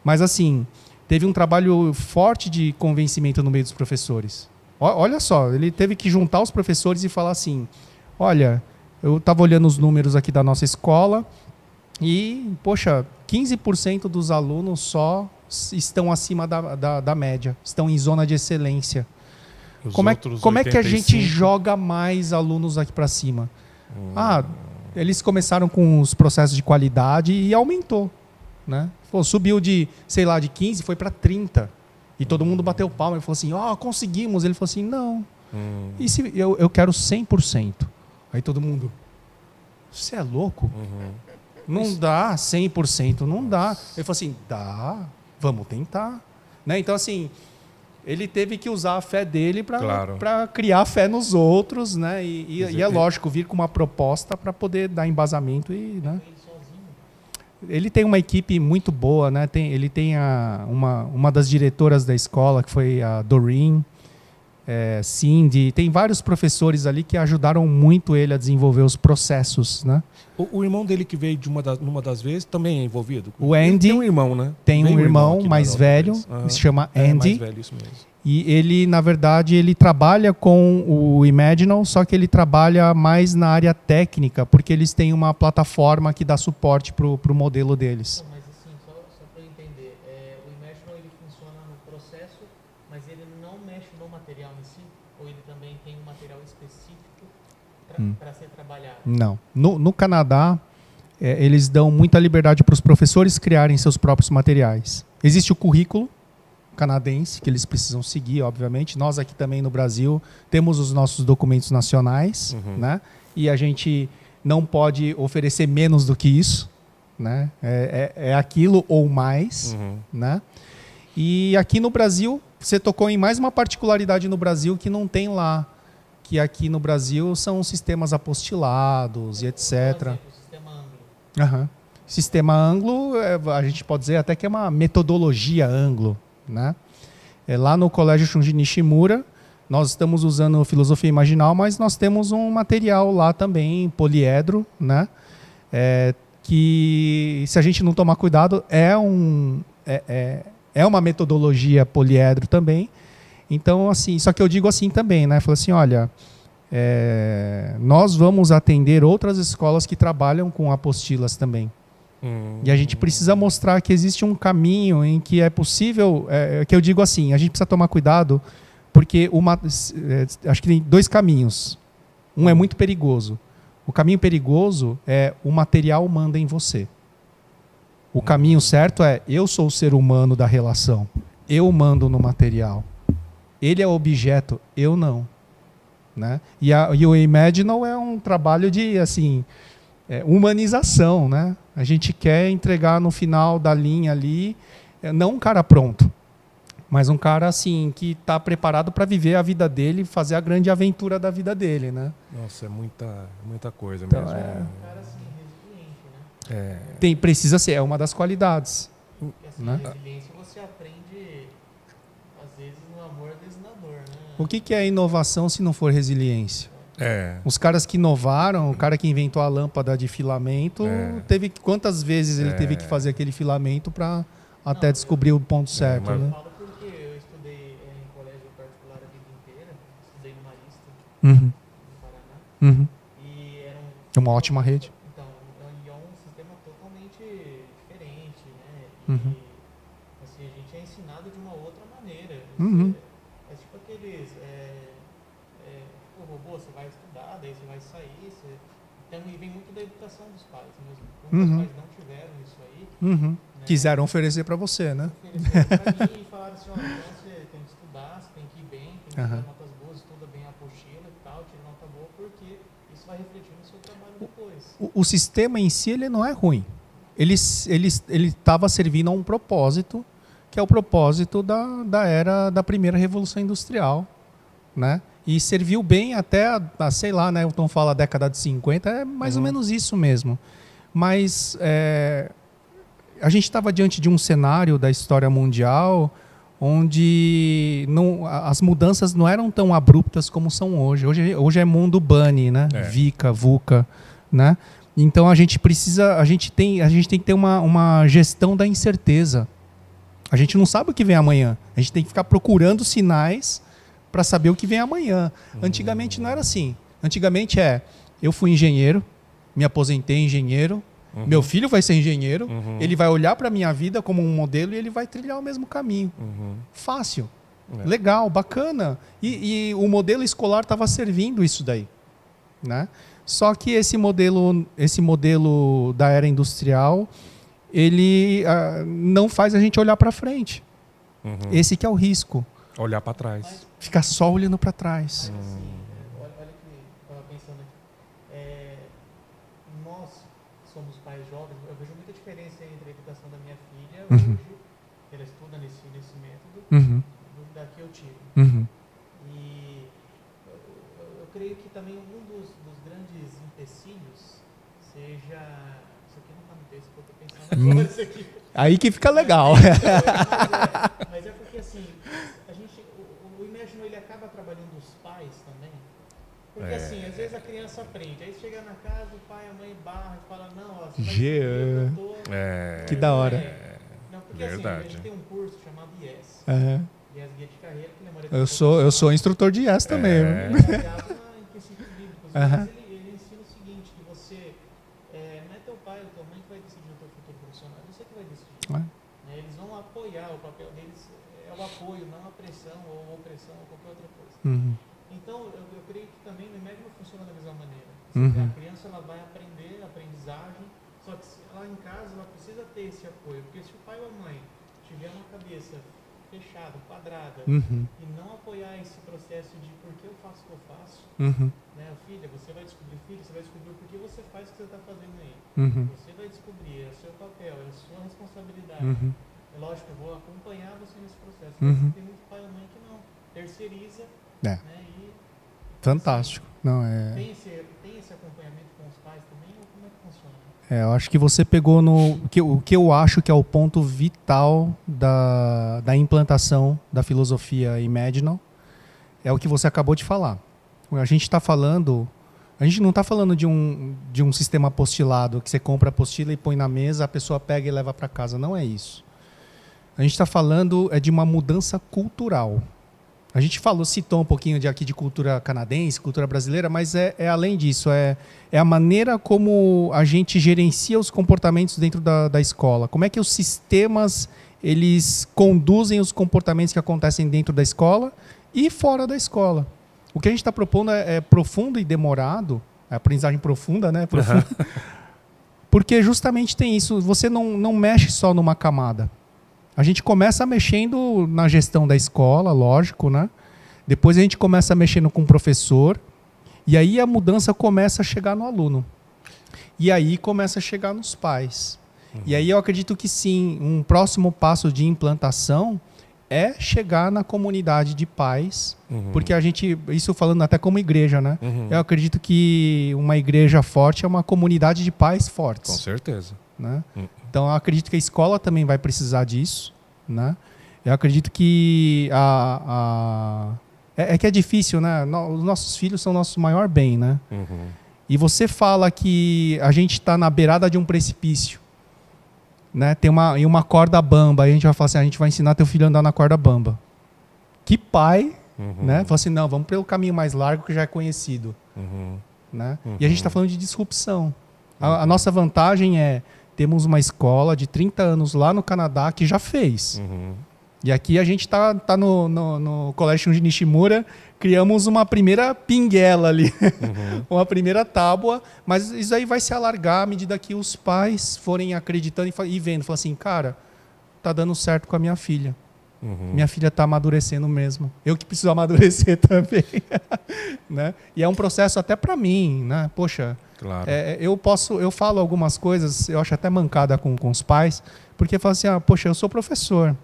Mas, assim, teve um trabalho forte de convencimento no meio dos professores. Olha só, ele teve que juntar os professores e falar assim, olha, eu estava olhando os números aqui da nossa escola e, poxa, 15% dos alunos só estão acima da média, estão em zona de excelência. Como é que a gente joga mais alunos aqui para cima? Eles começaram com os processos de qualidade e aumentou. Né? Subiu de, sei lá, de 15, foi para 30. E todo mundo bateu palma. Ele falou assim, conseguimos. Ele falou assim, não. E se eu quero 100%? Aí todo mundo, você é louco? Não dá 100%, não dá. Ele falou assim, dá, vamos tentar. Né? Então, assim, ele teve que usar a fé dele para criar fé nos outros. Né? E é lógico, vir com uma proposta para poder dar embasamento e... Né? Ele tem uma equipe muito boa, né? Ele tem uma das diretoras da escola, que foi a Doreen, Cindy. Tem vários professores ali que ajudaram muito ele a desenvolver os processos, né? O irmão dele que veio de numa das vezes também é envolvido? O Andy tem um irmão, né? Tem um irmão mais velho, que se chama Andy. Mais velho, isso mesmo. E ele, na verdade, ele trabalha com o Imaginal, só que ele trabalha mais na área técnica, porque eles têm uma plataforma que dá suporte para o modelo deles. Mas assim, só para eu entender, o Imaginal ele funciona no processo, mas ele não mexe no material em si? Ou ele também tem um material específico para ser trabalhado? Não. No Canadá, eles dão muita liberdade para os professores criarem seus próprios materiais. Existe o currículo canadense, que eles precisam seguir, obviamente. Nós aqui também no Brasil temos os nossos documentos nacionais, né? E a gente não pode oferecer menos do que isso, né? É aquilo ou mais, né? E aqui no Brasil, você tocou em mais uma particularidade no Brasil que não tem lá, que aqui no Brasil são sistemas apostilados e etc. O sistema Anglo. Sistema Anglo, a gente pode dizer até que é uma metodologia Anglo, né? Lá no Colégio Shunji Nishimura, nós estamos usando filosofia imaginal, mas nós temos um material lá também, poliedro, né? Que, se a gente não tomar cuidado, é uma metodologia poliedro também. Então, assim, só que eu digo assim também, né? Falo assim, olha, nós vamos atender outras escolas que trabalham com apostilas também. E a gente precisa mostrar que existe um caminho em que é possível, que eu digo assim, a gente precisa tomar cuidado, porque acho que tem 2 caminhos. Um é muito perigoso. O caminho perigoso é o material manda em você. O caminho certo é, eu sou o ser humano da relação. Eu mando no material. Ele é o objeto, eu não. Né? E o Imaginal é um trabalho de assim, humanização. Né? A gente quer entregar no final da linha ali, não um cara pronto, mas um cara assim, que está preparado para viver a vida dele, fazer a grande aventura da vida dele. Né? Nossa, é muita coisa então, mesmo. Um cara assim, resiliente, né? Precisa ser, é uma das qualidades. Porque assim, né? Resiliência você aprende, às vezes, no amor, às vezes na dor. Né? O que é inovação se não for resiliência? Os caras que inovaram, o cara que inventou a lâmpada de filamento, quantas vezes ele teve que fazer aquele filamento para até descobrir o ponto certo? Eu né? falo porque eu estudei em colégio particular a vida inteira, estudei no Marista, no Paraná, e era uma ótima rede. Então, é um sistema totalmente diferente, né? E assim, a gente é ensinado de uma outra maneira. É tipo aqueles... o robô, você vai estudar, daí você vai sair, então, e vem muito da educação dos pais mesmo. Como os pais não tiveram isso aí, né? Quiseram oferecer para você, né? Ofereceram para mim e falaram assim, olha, então você tem que estudar, você tem que ir bem, tem que tirar notas boas, estuda bem a apostila e tal, tira nota boa, porque isso vai refletir no seu trabalho depois. O sistema em si, ele não é ruim. Ele estava servindo a um propósito, que é o propósito da era da primeira Revolução Industrial, né? E serviu bem até, sei lá, né? O Tom fala a década de 50, é mais ou menos isso mesmo. Mas a gente estava diante de um cenário da história mundial onde as mudanças não eram tão abruptas como são hoje. Hoje é mundo bunny, né? VICA, VUCA, né? Então a gente tem que ter uma gestão da incerteza. A gente não sabe o que vem amanhã. A gente tem que ficar procurando sinais para saber o que vem amanhã. Antigamente não era assim. Antigamente eu fui engenheiro, me aposentei engenheiro, meu filho vai ser engenheiro, ele vai olhar para a minha vida como um modelo e ele vai trilhar o mesmo caminho. Fácil, legal, bacana. E o modelo escolar estava servindo isso daí. Né? Só que esse modelo da era industrial, ele não faz a gente olhar para frente. Esse que é o risco. Olhar para trás. Ficar só olhando para trás. Olha que eu estava pensando aqui. Nós somos pais jovens, eu vejo muita diferença entre a educação da minha filha hoje, que ela estuda nesse método, da que eu tive. E eu creio que também um dos grandes empecilhos seja... Isso aqui não está no texto que eu estou pensando agora, isso aqui. Aí que fica legal. Mas é porque assim, o Imaginal, ele acaba trabalhando os pais também. Porque assim, às vezes a criança aprende, aí chega na casa, o pai e a mãe barra e fala, não, ó, você vai que da hora. Não, porque assim, a gente tem um curso chamado IES. IES Guia de Carreira, que lembra eu sou instrutor de IES também. Baseado em princípios bíblicos. Mas ele ensina o seguinte, que você não é teu pai ou tua mãe que vai decidir o teu futuro profissional, é você que vai decidir. Eles vão apoiar, o papel deles é o apoio, não a pressão ou opressão ou qualquer outra coisa. Então, eu creio que também no Imaginal funciona da mesma maneira. A criança ela vai aprender, aprendizagem, só que lá em casa ela precisa ter esse apoio, porque se o pai ou a mãe tiver uma cabeça fechada, quadrada, e não apoiar esse processo de por que eu faço o que eu faço, né, filha, você vai descobrir o porquê você faz o que você está fazendo aí. Você vai descobrir, é o seu papel, é a sua responsabilidade. É lógico, eu vou acompanhar você nesse processo. Mas tem muito pai ou mãe que não, terceiriza, né, e... Fantástico. Assim, tem esse acompanhamento com os pais também, ou como é que funciona? Eu acho que você pegou o que eu acho que é o ponto vital da implantação da filosofia Imaginal, é o que você acabou de falar. A gente não está falando de um sistema apostilado, que você compra a apostila e põe na mesa, a pessoa pega e leva para casa. Não é isso. A gente está falando de uma mudança cultural. A gente citou um pouquinho aqui de cultura canadense, cultura brasileira, mas é além disso, é a maneira como a gente gerencia os comportamentos dentro da escola. Como é que os sistemas eles conduzem os comportamentos que acontecem dentro da escola e fora da escola. O que a gente está propondo é profundo e demorado, é aprendizagem profunda, né? Profunda. Porque justamente tem isso, você não mexe só numa camada. A gente começa mexendo na gestão da escola, lógico, né? Depois a gente começa mexendo com o professor, e aí a mudança começa a chegar no aluno. E aí começa a chegar nos pais. E aí eu acredito que sim, um próximo passo de implantação é chegar na comunidade de pais, porque isso falando até como igreja, né? Eu acredito que uma igreja forte é uma comunidade de pais fortes. Com certeza. Né? Então, eu acredito que a escola também vai precisar disso. Né? Eu acredito que que é difícil, né? Os nossos filhos são o nosso maior bem, né? E você fala que a gente está na beirada de um precipício, né? Tem uma corda bamba, aí a gente vai falar assim, a gente vai ensinar teu filho a andar na corda bamba. Que pai, né? Fala assim, não, vamos pelo caminho mais largo que já é conhecido. Né? E a gente está falando de disrupção. A nossa vantagem temos uma escola de 30 anos lá no Canadá que já fez. E aqui a gente tá no Colégio de Nishimura, criamos uma primeira pinguela ali, uma primeira tábua, mas isso aí vai se alargar à medida que os pais forem acreditando e vendo. Falam assim, cara, tá dando certo com a minha filha. Minha filha está amadurecendo mesmo. Eu que preciso amadurecer também. Né? E é um processo até para mim. Né? Poxa, claro. Eu falo algumas coisas, eu acho até mancada com os pais, porque eu falo assim, poxa, eu sou professor.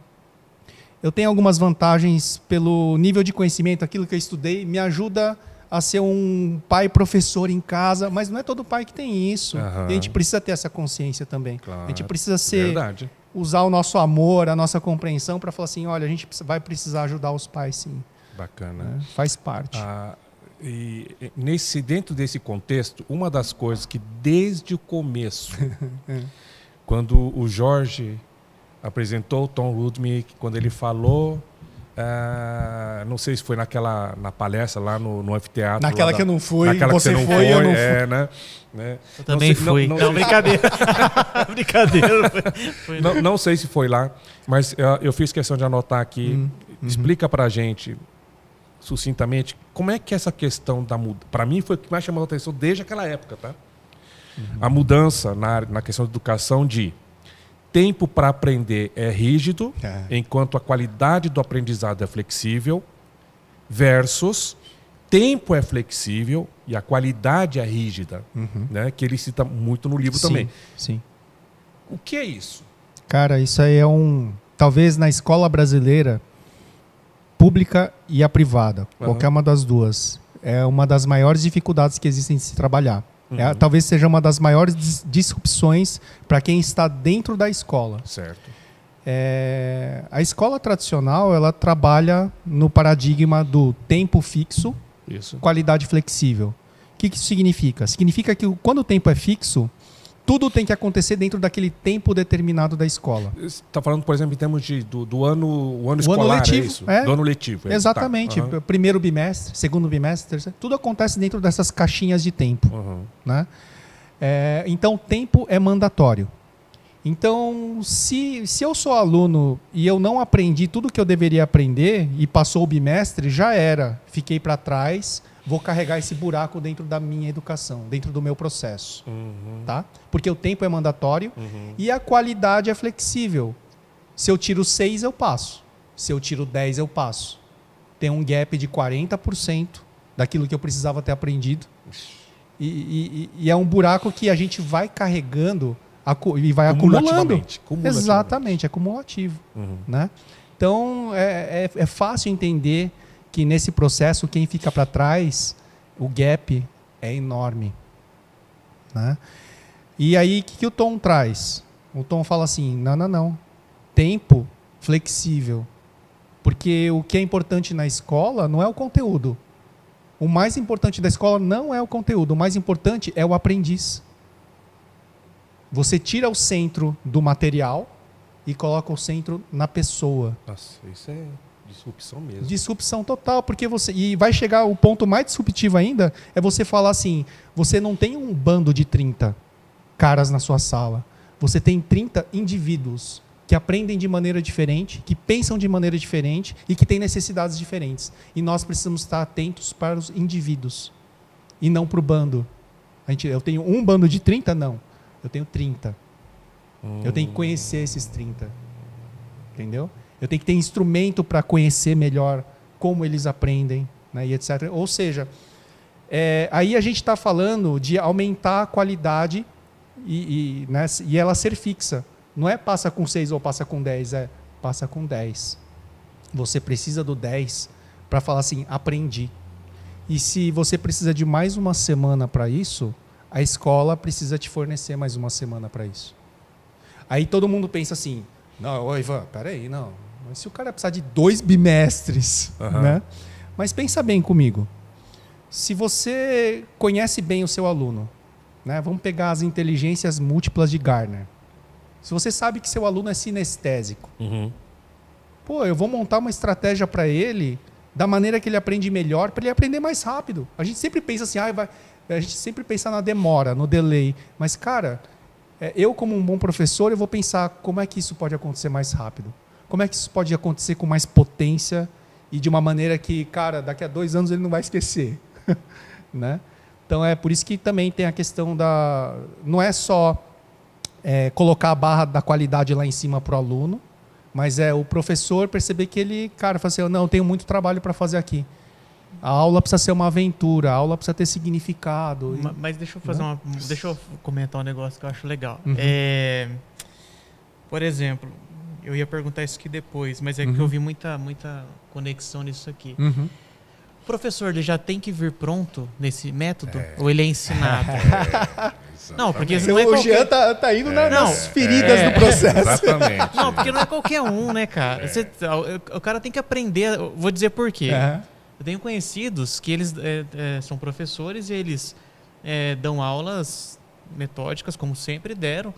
Eu tenho algumas vantagens pelo nível de conhecimento, aquilo que eu estudei, me ajuda a ser um pai professor em casa, mas não é todo pai que tem isso. E a gente precisa ter essa consciência também. Claro. A gente precisa ser... Verdade. Usar o nosso amor, a nossa compreensão para falar assim, olha, a gente vai precisar ajudar os pais, sim. Bacana. Faz parte. E dentro desse contexto, uma das coisas que desde o começo, quando o Jorge apresentou o Tom Rudnick, quando ele falou, não sei se foi na palestra lá no anfiteatro. Naquela que eu não fui, naquela você que você não foi, eu não fui. Né? Eu também fui. Não, brincadeira. Brincadeira. Não sei se foi lá, mas eu fiz questão de anotar aqui. Explica pra gente, sucintamente, como é que essa questão da mudança... Para mim foi o que mais chamou a atenção desde aquela época, tá? A mudança na questão da educação de tempo para aprender é rígido, enquanto a qualidade do aprendizado é flexível, versus tempo é flexível e a qualidade é rígida, né? Que ele cita muito no livro também. Sim. O que é isso? Cara, isso aí talvez na escola brasileira, pública e a privada, qualquer uma das duas, é uma das maiores dificuldades que existem de se trabalhar. Talvez seja uma das maiores disrupções para quem está dentro da escola. Certo. A escola tradicional, ela trabalha no paradigma do tempo fixo, qualidade flexível. O que isso significa? Significa que quando o tempo é fixo, tudo tem que acontecer dentro daquele tempo determinado da escola. Você está falando, por exemplo, em termos do ano escolar, ano letivo, é isso? Do ano letivo. Exatamente. Tá. Primeiro bimestre, segundo bimestre, terceiro, tudo acontece dentro dessas caixinhas de tempo. Né? Então, tempo é mandatório. Então, se eu sou aluno e eu não aprendi tudo que eu deveria aprender e passou o bimestre, já era. Fiquei para trás, vou carregar esse buraco dentro da minha educação, dentro do meu processo. Tá? Porque o tempo é mandatório e a qualidade é flexível. Se eu tiro 6, eu passo. Se eu tiro 10, eu passo. Tem um gap de 40% daquilo que eu precisava ter aprendido. E é um buraco que a gente vai carregando e vai acumulando. Exatamente, é cumulativo. Né? Então, é fácil entender que nesse processo, quem fica para trás, o gap é enorme. Né? E aí, o que o Tom traz? O Tom fala assim, não. Tempo flexível. Porque o que é importante na escola não é o conteúdo. O mais importante da escola não é o conteúdo. O mais importante é o aprendiz. Você tira o centro do material e coloca o centro na pessoa. Nossa, isso é disrupção mesmo. Disrupção total, porque você... E vai chegar o ponto mais disruptivo ainda, é você falar assim, você não tem um bando de 30 caras na sua sala. Você tem 30 indivíduos que aprendem de maneira diferente, que pensam de maneira diferente e que têm necessidades diferentes. E nós precisamos estar atentos para os indivíduos e não para o bando. Eu tenho um bando de 30? Não. Eu tenho 30. Eu tenho que conhecer esses 30. Entendeu? Eu tenho que ter instrumento para conhecer melhor como eles aprendem, né, e etc. Ou seja, aí a gente está falando de aumentar a qualidade né, e ela ser fixa. Não é passa com 6 ou passa com 10, passa com 10. Você precisa do 10 para falar assim, aprendi. E se você precisa de mais uma semana para isso, a escola precisa te fornecer mais uma semana para isso. Aí todo mundo pensa assim, não, Ivan, peraí, não. Mas se o cara precisar de 2 bimestres, né? Mas pensa bem comigo. Se você conhece bem o seu aluno, né? Vamos pegar as inteligências múltiplas de Gartner. Se você sabe que seu aluno é sinestésico, pô, eu vou montar uma estratégia para ele da maneira que ele aprende melhor, para ele aprender mais rápido. A gente sempre pensa assim, a gente sempre pensa na demora, no delay. Mas, cara, eu como um bom professor, eu vou pensar como é que isso pode acontecer mais rápido. Como é que isso pode acontecer com mais potência e de uma maneira que, cara, daqui a 2 anos ele não vai esquecer. Né? Então, é por isso que também tem a questão da... Não é só colocar a barra da qualidade lá em cima para o aluno, mas é o professor perceber que ele, cara, fala assim, não, eu tenho muito trabalho para fazer aqui. A aula precisa ser uma aventura, a aula precisa ter significado. Mas deixa eu fazer deixa eu comentar um negócio que eu acho legal. Por exemplo, eu ia perguntar isso aqui depois, mas é que eu vi muita conexão nisso aqui. O professor, ele já tem que vir pronto nesse método? Ou ele é ensinado? Não, porque não é o Jean tá indo nas feridas do processo. Exatamente. Não, porque não é qualquer um, né, cara? O cara tem que aprender. Vou dizer por quê. Eu tenho conhecidos que eles são professores e eles dão aulas metódicas, como sempre deram,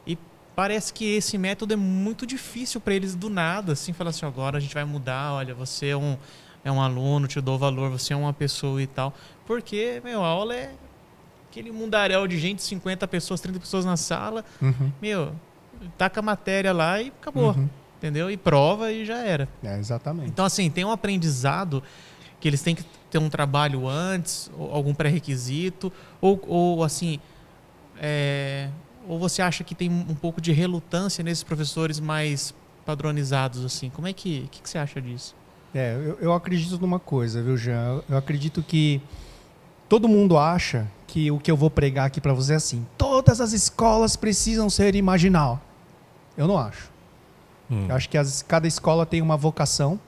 e parece que esse método é muito difícil para eles do nada, assim, falar assim, agora a gente vai mudar, olha, você é um aluno, te dou valor, você é uma pessoa e tal. Porque, a aula é aquele mundaréu de gente, 50 pessoas, 30 pessoas na sala, taca a matéria lá e acabou, entendeu? E prova e já era. Exatamente. Então, assim, tem um aprendizado que eles têm que ter um trabalho antes, ou algum pré-requisito, ou assim, ou você acha que tem um pouco de relutância nesses professores mais padronizados, assim? Como é que você acha disso? Eu acredito numa coisa, viu, Jean? Eu acredito que todo mundo acha que o que eu vou pregar aqui para você é assim, todas as escolas precisam ser imaginal. Eu não acho. Eu acho que cada escola tem uma vocação,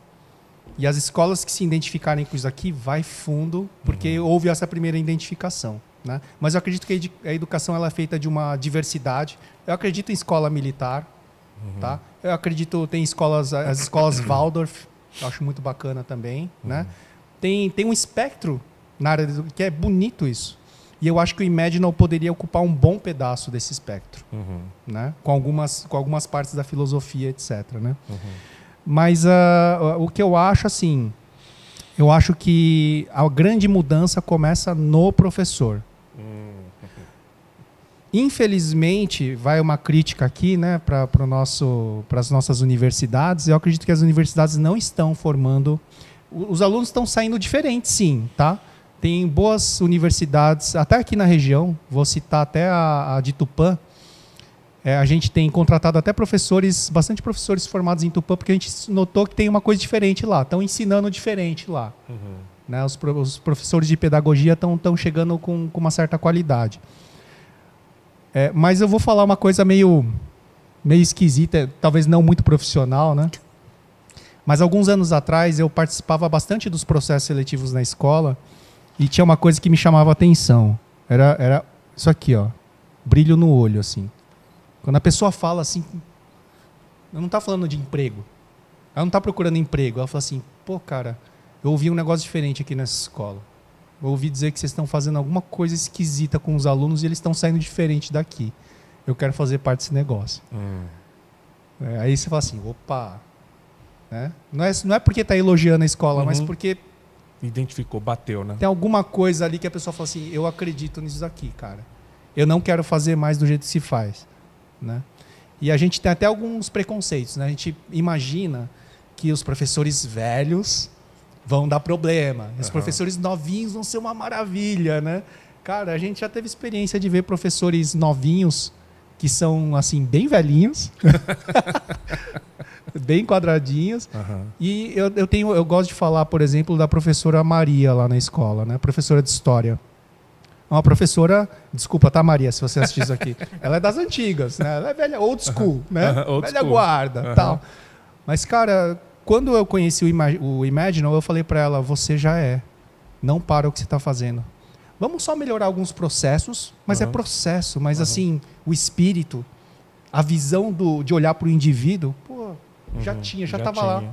e as escolas que se identificarem com isso aqui vai fundo, porque houve essa primeira identificação. Né? Mas eu acredito que a educação ela é feita de uma diversidade. Eu acredito em escola militar. Tá? Eu acredito, tem as escolas Waldorf, eu acho muito bacana também. Né? Tem um espectro na área que é bonito isso. E eu acho que o Imaginal poderia ocupar um bom pedaço desse espectro. Né? Com algumas partes da filosofia, etc. Né? Mas o que eu acho, assim, eu acho que a grande mudança começa no professor. Infelizmente, vai uma crítica aqui, né, para as nossas universidades. Eu acredito que as universidades não estão formando... Os alunos estão saindo diferentes, sim, tá? Tem boas universidades, até aqui na região, vou citar até a de Tupã. A gente tem contratado até bastante professores formados em Tupã, porque a gente notou que tem uma coisa diferente lá, estão ensinando diferente lá. Né? Os professores de pedagogia estão chegando com uma certa qualidade. Mas eu vou falar uma coisa meio esquisita, talvez não muito profissional, né? Mas alguns anos atrás eu participava bastante dos processos seletivos na escola e tinha uma coisa que me chamava a atenção. Era isso aqui, ó. brilho no olho, assim. Quando a pessoa fala assim, ela não está falando de emprego. Ela não está procurando emprego. Ela fala assim, pô, cara, eu ouvi um negócio diferente aqui nessa escola. Eu ouvi dizer que vocês estão fazendo alguma coisa esquisita com os alunos e eles estão saindo diferente daqui. Eu quero fazer parte desse negócio. Aí você fala assim, opa. Né? Não é porque está elogiando a escola, mas porque... Identificou, bateu, né? Tem alguma coisa ali que a pessoa fala assim, eu acredito nisso daqui, cara. Eu não quero fazer mais do jeito que se faz. Né? E a gente tem até alguns preconceitos. Né? A gente imagina que os professores velhos vão dar problema. Os professores novinhos vão ser uma maravilha. Né? Cara, a gente já teve experiência de ver professores novinhos que são assim bem velhinhos, bem quadradinhos. E eu gosto de falar, por exemplo, da professora Maria lá na escola, né? Professora de história. Uma professora, desculpa, tá, Maria, se você assistir isso aqui. Ela é das antigas, né? Ela é velha, old school, né? Velha guarda, tal. Mas, cara, quando eu conheci o Imaginal, eu falei para ela, você já é. Não para o que você está fazendo. Vamos só melhorar alguns processos, mas é processo. Mas, assim, o espírito, a visão de olhar para o indivíduo, pô, já estava lá.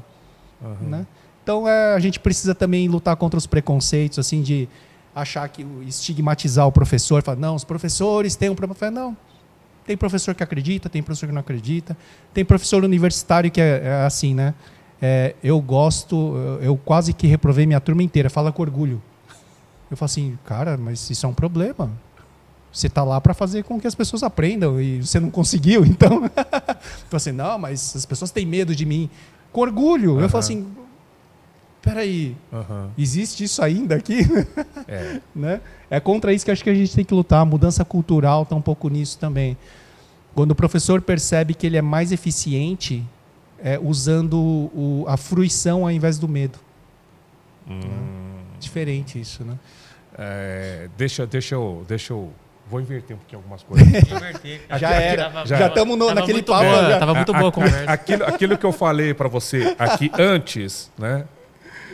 Né? Então, a gente precisa também lutar contra os preconceitos, assim, de achar que estigmatizar o professor, falar, não, os professores têm um problema. Não, tem professor que acredita, tem professor que não acredita, tem professor universitário que é assim, né? Eu quase que reprovei minha turma inteira, fala com orgulho. Eu falo assim, cara, mas isso é um problema. Você está lá para fazer com que as pessoas aprendam e você não conseguiu, então... Eu falo assim, não, mas as pessoas têm medo de mim. Com orgulho. Eu falo assim, peraí, existe isso ainda aqui? Né? É contra isso que acho que a gente tem que lutar. A mudança cultural está um pouco nisso também. Quando o professor percebe que ele é mais eficiente usando a fruição ao invés do medo. Diferente isso, né? Deixa eu... Vou inverter um pouquinho algumas coisas. Já era. Já estamos naquele papo. Estava muito boa a conversa. Aquilo que eu falei para você aqui antes, né?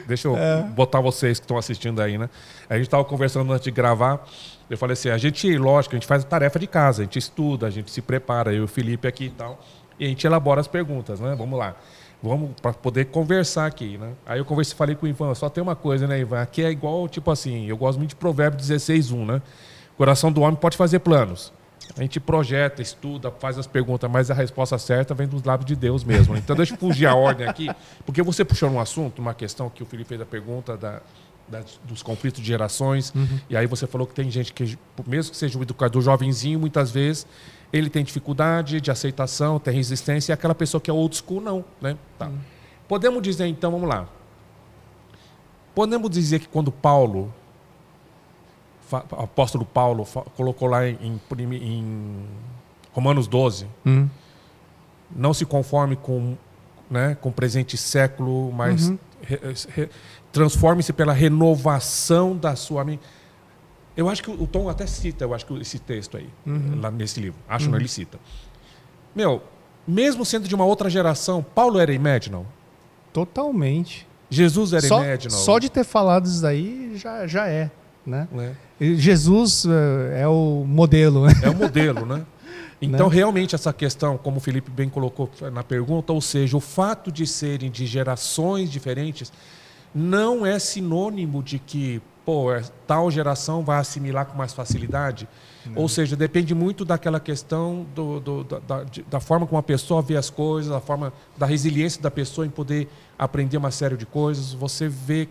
Deixa eu botar vocês que estão assistindo aí, né? A gente estava conversando antes de gravar. Eu falei assim, lógico, a gente faz a tarefa de casa, a gente estuda, a gente se prepara, eu e o Felipe aqui e tal, e a gente elabora as perguntas, né? Vamos lá. Vamos para poder conversar aqui, né? Aí eu falei com o Ivan, só tem uma coisa, né, Ivan? Aqui é igual, tipo assim, eu gosto muito de Provérbios 16:1, né? O coração do homem pode fazer planos. A gente projeta, estuda, faz as perguntas, mas a resposta certa vem dos lábios de Deus mesmo. Então deixa eu fugir a ordem aqui, porque você puxou um assunto, uma questão que o Felipe fez a pergunta dos conflitos de gerações, e aí você falou que tem gente que, mesmo que seja o educador jovenzinho, muitas vezes ele tem dificuldade de aceitação, tem resistência, e aquela pessoa que é old school, não. Né? Tá. Podemos dizer, então, vamos lá. Podemos dizer que quando o apóstolo Paulo colocou lá em Romanos 12, não se conforme com o presente século, mas transforme-se pela renovação da sua mente. Eu acho que o Tom até cita, esse texto aí, lá nesse livro. Acho que ele cita. Mesmo sendo de uma outra geração, Paulo era Imaginal? Totalmente. Jesus era Imaginal? Só de ter falado isso daí já é. Né? Jesus é o modelo. É o modelo, né? Então, realmente, essa questão, como o Felipe bem colocou na pergunta, ou seja, o fato de serem de gerações diferentes não é sinônimo de que tal geração vai assimilar com mais facilidade. Não. Ou seja, depende muito daquela questão da forma como a pessoa vê as coisas, da resiliência da pessoa em poder aprender uma série de coisas. Você vê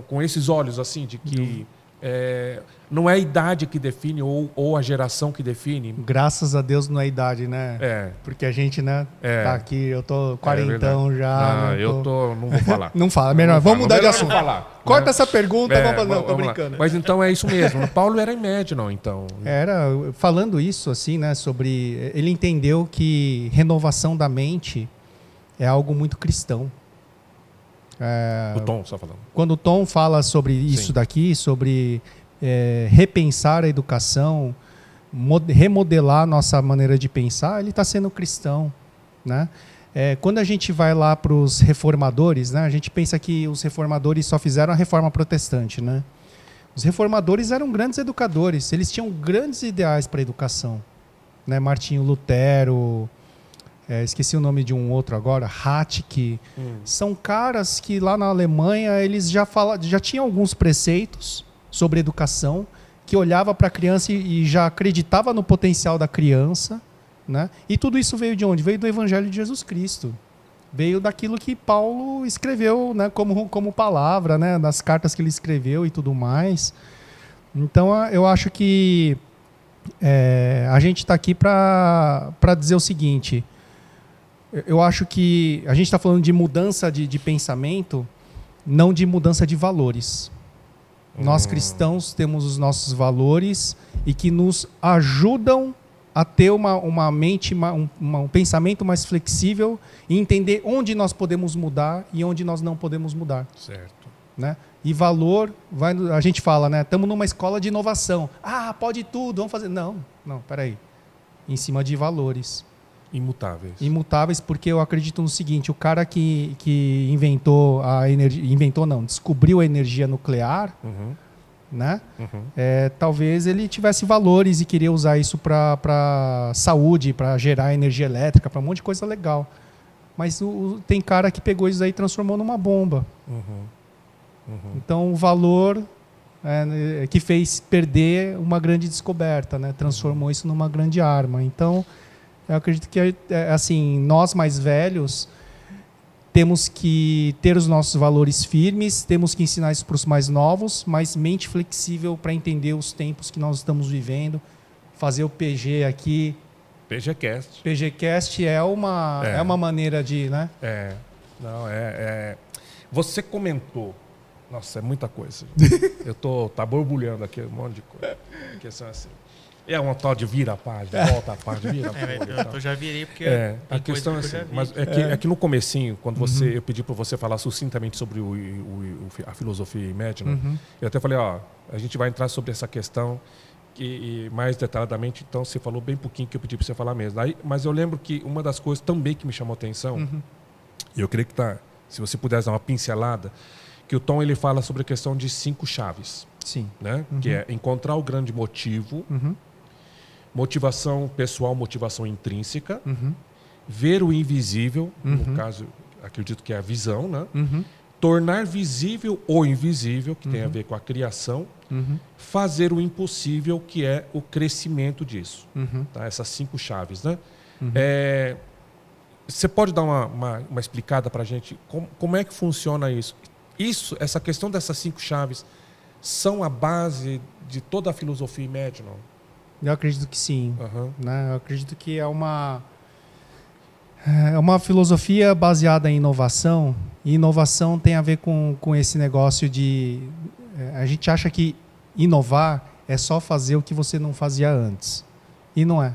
com esses olhos, assim, de que não é a idade que define ou a geração que define. Graças a Deus não é a idade, né? Porque a gente, né, tá aqui, eu tô quarentão já. Não vou falar. Não fala, melhor. Vamos mudar de assunto. Corta essa pergunta, vamos tô brincando. Mas então é isso mesmo. Paulo era Imaginal, então. Falando isso, assim, né, sobre... Ele entendeu que renovação da mente é algo muito cristão. O Tom, só falando. Quando o Tom fala sobre isso daqui, sobre repensar a educação, remodelar a nossa maneira de pensar, ele está sendo cristão, né? Quando a gente vai lá para os reformadores, né, a gente pensa que os reformadores só fizeram a reforma protestante, né? Os reformadores eram grandes educadores, eles tinham grandes ideais para a educação. Né? Martinho Lutero, esqueci o nome de um outro agora, Hatke. São caras que lá na Alemanha eles já tinham alguns preceitos sobre educação, que olhava para a criança e já acreditava no potencial da criança. Né? E tudo isso veio de onde? Veio do Evangelho de Jesus Cristo. Veio daquilo que Paulo escreveu, né, como palavra, né, nas cartas que ele escreveu e tudo mais. Então, eu acho que a gente está aqui para dizer o seguinte. Eu acho que a gente está falando de mudança de pensamento, não de mudança de valores. Nós cristãos temos os nossos valores e que nos ajudam a ter uma mente, um pensamento mais flexível e entender onde nós podemos mudar e onde nós não podemos mudar. Certo. Né? E valor, a gente fala, né? Estamos numa escola de inovação. Ah, pode tudo, vamos fazer. Não, peraí. Em cima de valores. Imutáveis. Imutáveis, porque eu acredito no seguinte, o cara que inventou a energia, descobriu a energia nuclear, né? Talvez ele tivesse valores e queria usar isso para saúde, para gerar energia elétrica, para um monte de coisa legal. Mas tem cara que pegou isso aí e transformou numa bomba. Então o valor que fez perder uma grande descoberta, né? Transformou isso numa grande arma. Então eu acredito que assim, nós mais velhos temos que ter os nossos valores firmes, temos que ensinar isso para os mais novos, mas mente flexível para entender os tempos que nós estamos vivendo, fazer o PG aqui. PGCast. PGCast é uma maneira de... Né? Você comentou, nossa, é muita coisa. Tá borbulhando aqui um monte de coisa. Que são assim. É uma tal de vira a página, volta a página, vira a página. Eu já virei porque a questão é assim, mas é que no comecinho, quando eu pedi para você falar sucintamente sobre a filosofia Imaginal, eu até falei, a gente vai entrar sobre essa questão e mais detalhadamente, então você falou bem pouquinho que eu pedi para você falar mesmo. Mas eu lembro que uma das coisas também que me chamou a atenção, e eu creio que se você pudesse dar uma pincelada, que o Tom ele fala sobre a questão de 5 chaves. Sim. Né? Que é encontrar o grande motivo, motivação pessoal, motivação intrínseca, ver o invisível, no caso, acredito que é a visão, né? Tornar visível o invisível, que tem a ver com a criação, fazer o impossível, que é o crescimento disso. Tá? Essas 5 chaves. Né? Você pode dar uma explicada para a gente como é que funciona isso? Essa questão dessas 5 chaves são a base de toda a filosofia Imaginal? Eu acredito que sim. Né? Eu acredito que é uma filosofia baseada em inovação. E inovação tem a ver com esse negócio de... A gente acha que inovar é só fazer o que você não fazia antes. E não é.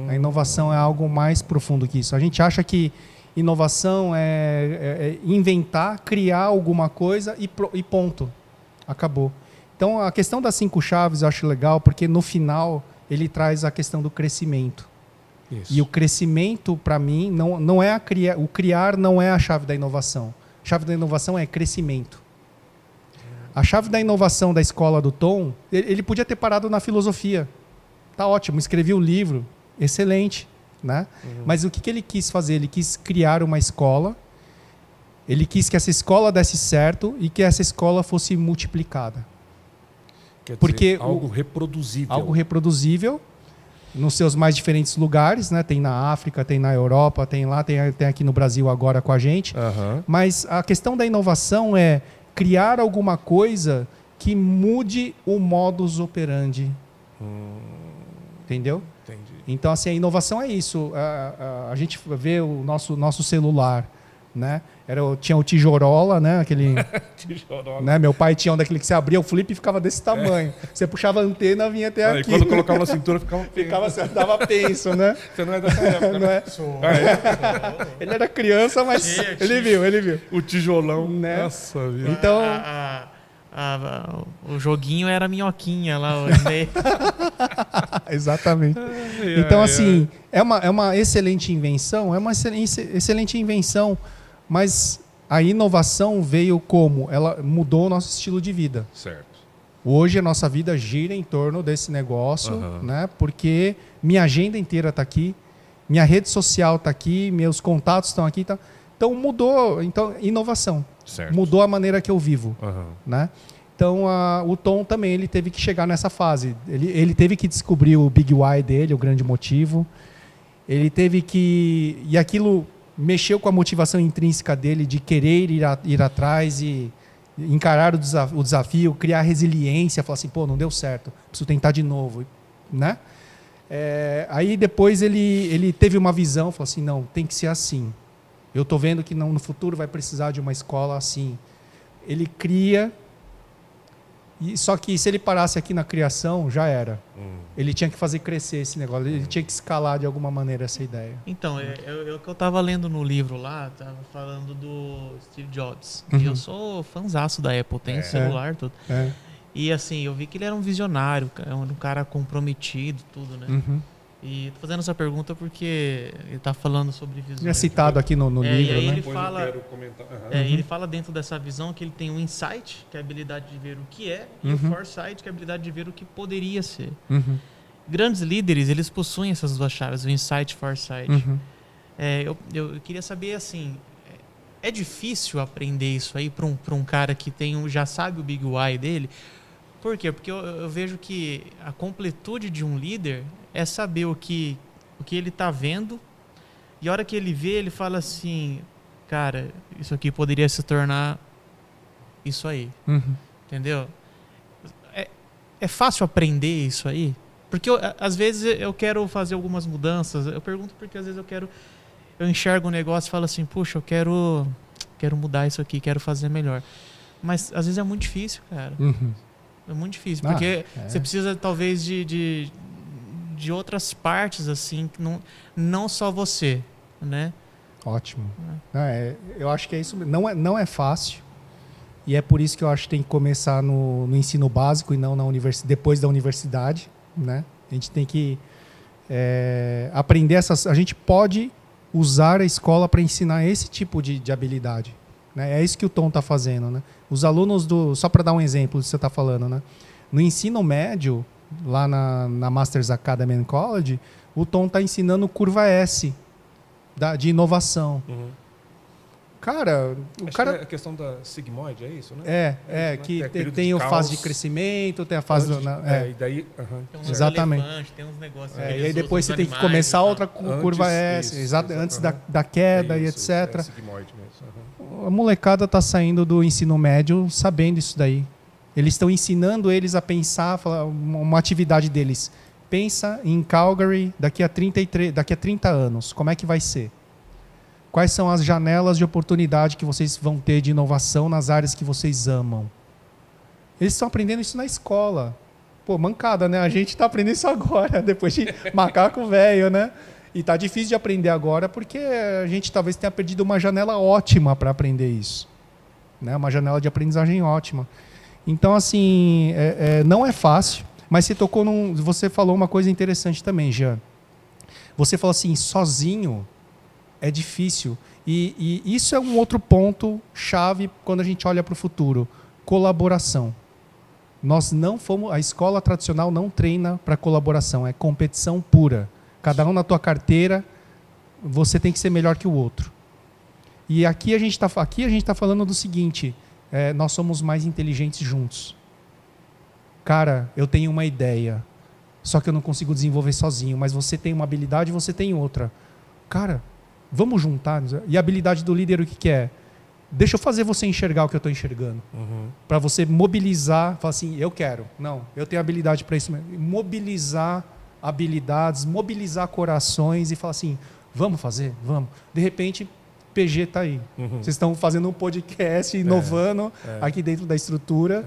A inovação é algo mais profundo que isso. A gente acha que inovação é inventar, criar alguma coisa e ponto. Acabou. Então, a questão das 5 chaves eu acho legal, porque no final ele traz a questão do crescimento. Isso. E o crescimento, para mim, não é o criar não é a chave da inovação. A chave da inovação é crescimento. A chave da inovação da escola do Tom, ele podia ter parado na filosofia. Tá ótimo, escrevi um livro, excelente. Né? Mas o que ele quis fazer? Ele quis criar uma escola. Ele quis que essa escola desse certo e que essa escola fosse multiplicada. Quer dizer, algo reproduzível. Algo reproduzível nos seus mais diferentes lugares. Né? Tem na África, tem na Europa, tem lá, tem aqui no Brasil agora com a gente. Mas a questão da inovação é criar alguma coisa que mude o modus operandi. Entendeu? Entendi. Então, assim, a inovação é isso. A gente vê o nosso celular, né? Tinha o tijorola, né? Aquele, tijorola. Né? Meu pai tinha um daquele que você abria o flip e ficava desse tamanho. Você puxava a antena, vinha até aqui. E quando colocava na cintura, dava penso, né? Você não é dessa época, não é? Ele era criança, mas ele viu. O tijolão. Né? Nossa vida. Então... o joguinho era a minhoquinha lá. Exatamente. Então, assim, é uma excelente invenção, excelente invenção, mas a inovação veio como? Ela mudou o nosso estilo de vida. Certo. Hoje a nossa vida gira em torno desse negócio, né? Porque minha agenda inteira está aqui, minha rede social está aqui, meus contatos estão aqui. Tá? Então mudou, então inovação. Certo. Mudou a maneira que eu vivo, né? Então o Tom também ele teve que chegar nessa fase. Ele teve que descobrir o Big Why dele, o grande motivo. Ele teve que... E aquilo mexeu com a motivação intrínseca dele de querer ir atrás e encarar o desafio, criar resiliência, falar assim, pô, não deu certo, preciso tentar de novo, né? Aí depois ele teve uma visão, falou assim, não, tem que ser assim. Eu estou vendo que no futuro vai precisar de uma escola assim. Ele cria, só que se ele parasse aqui na criação, já era. Ele tinha que fazer crescer esse negócio, ele tinha que escalar de alguma maneira essa ideia. Então, o que eu estava lendo no livro lá, estava falando do Steve Jobs. E eu sou fãzaço da Apple, tem celular, tudo. E assim, eu vi que ele era um visionário, um cara comprometido, tudo, né? E tô fazendo essa pergunta porque ele está falando sobre visão. Ele é citado aqui no livro, e aí né? ele fala, ele fala dentro dessa visão que ele tem o insight, que é a habilidade de ver o que é, e o foresight, que é a habilidade de ver o que poderia ser. Grandes líderes, eles possuem essas duas chaves, o insight e o foresight. Eu queria saber, assim, é difícil aprender isso aí para um cara que já sabe o Big Why dele? Por quê? Porque eu vejo que a completude de um líder é saber o que ele está vendo, e a hora que ele vê, ele fala assim, cara, isso aqui poderia se tornar isso aí. Entendeu? É fácil aprender isso aí? Porque às vezes eu quero fazer algumas mudanças, eu pergunto porque às vezes eu enxergo um negócio e falo assim, puxa, eu quero mudar isso aqui, quero fazer melhor. Mas às vezes é muito difícil, cara. É muito difícil, porque você precisa talvez de outras partes, assim, não só você, né? Ótimo. Eu acho que é isso. Não é fácil. E é por isso que eu acho que tem que começar no ensino básico e não depois da universidade, né? A gente tem que aprender essas... A gente pode usar a escola para ensinar esse tipo de habilidade. Né? É isso que o Tom está fazendo, né? Os alunos só para dar um exemplo do que você está falando, né? No ensino médio, lá na Masters Academy and College, o Tom está ensinando curva S de inovação. Cara, é a questão da sigmoide, é isso, né? Que tem a fase de crescimento, tem a fase e daí, tem uns exatamente. Tem uns negócios. E aí depois você tem que começar outra curva S, antes da queda e etc. É sigmoide mesmo. A molecada está saindo do ensino médio sabendo isso daí. Eles estão ensinando eles a pensar, uma atividade deles. Pensa em Calgary daqui a 30 anos. Como é que vai ser? Quais são as janelas de oportunidade que vocês vão ter de inovação nas áreas que vocês amam? Eles estão aprendendo isso na escola. Pô, mancada, né? A gente está aprendendo isso agora, depois de macaco velho, né? E está difícil de aprender agora porque a gente talvez tenha perdido uma janela ótima para aprender isso. Né? Uma janela de aprendizagem ótima. Então, assim, não é fácil, mas você falou uma coisa interessante também, Jean. Você falou assim, sozinho é difícil. E isso é um outro ponto chave quando a gente olha para o futuro. Colaboração. A escola tradicional não treina para colaboração, é competição pura. Cada um na tua carteira, você tem que ser melhor que o outro. E aqui a gente está falando do seguinte, nós somos mais inteligentes juntos. Cara, eu tenho uma ideia, só que eu não consigo desenvolver sozinho, mas você tem uma habilidade e você tem outra. Cara, vamos juntar. E a habilidade do líder o que é? Deixa eu fazer você enxergar o que eu estou enxergando. Para você mobilizar, falar assim, eu quero. Não, eu tenho habilidade para isso mesmo. Mobilizar habilidades, mobilizar corações e falar assim, vamos fazer? Vamos. De repente, PG está aí. Vocês estão fazendo um podcast, inovando aqui dentro da estrutura,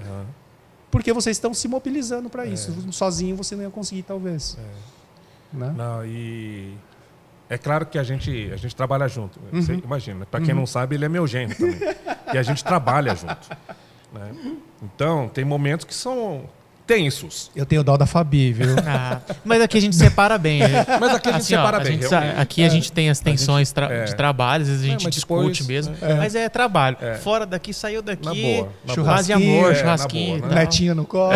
porque vocês estão se mobilizando para isso. Sozinho você não ia conseguir, talvez. Né? Não, e é claro que a gente trabalha junto. Você imagina, para quem não sabe, ele é meu genro também. E a gente trabalha junto. Né? Então, tem momentos que são tensos. Eu tenho dó da Fabi, viu? Mas aqui a gente separa bem. Mas aqui a gente separa bem. Aqui a gente tem as tensões de trabalho, às vezes a gente discute mesmo. Mas é trabalho. Fora daqui, saiu daqui. Churrasquinho, churrasquinho. Netinha no colo.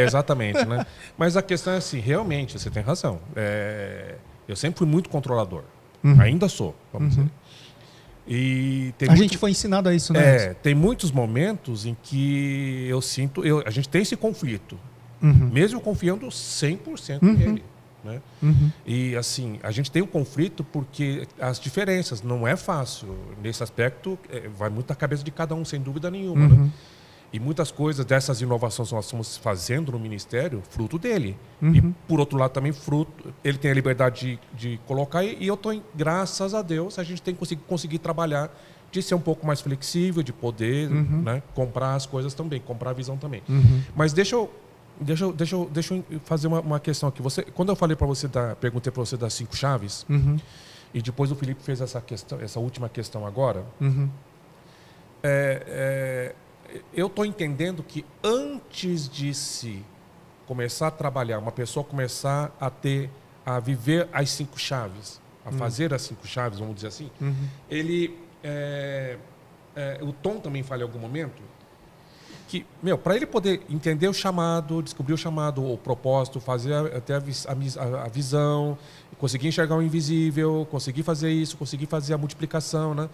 Exatamente. Né? Mas a questão é assim, realmente, você tem razão. Eu sempre fui muito controlador. Ainda sou, vamos dizer. E tem gente foi ensinado a isso, né? Tem muitos momentos em que eu sinto... a gente tem esse conflito. Mesmo confiando 100% nele. Né? E assim, a gente tem um conflito porque as diferenças não é fácil. Nesse aspecto, vai muito da cabeça de cada um, sem dúvida nenhuma. Né? E muitas coisas dessas inovações que nós estamos fazendo no Ministério, fruto dele. E, por outro lado, também fruto... Ele tem a liberdade de colocar e eu estou, graças a Deus, a gente tem conseguir trabalhar de ser um pouco mais flexível, de poder né, comprar as coisas também, comprar a visão também. Mas deixa eu fazer uma questão aqui. Quando eu falei para você, perguntei para você das 5 chaves, e depois o Felipe fez essa última questão agora, eu estou entendendo que antes de se começar a trabalhar, uma pessoa começar a viver as 5 chaves, a fazer as 5 chaves, vamos dizer assim, o Tom também fala em algum momento, que, para ele poder entender o chamado, descobrir o chamado, o propósito, fazer até a visão, conseguir enxergar o invisível, conseguir fazer isso, conseguir fazer a multiplicação, né?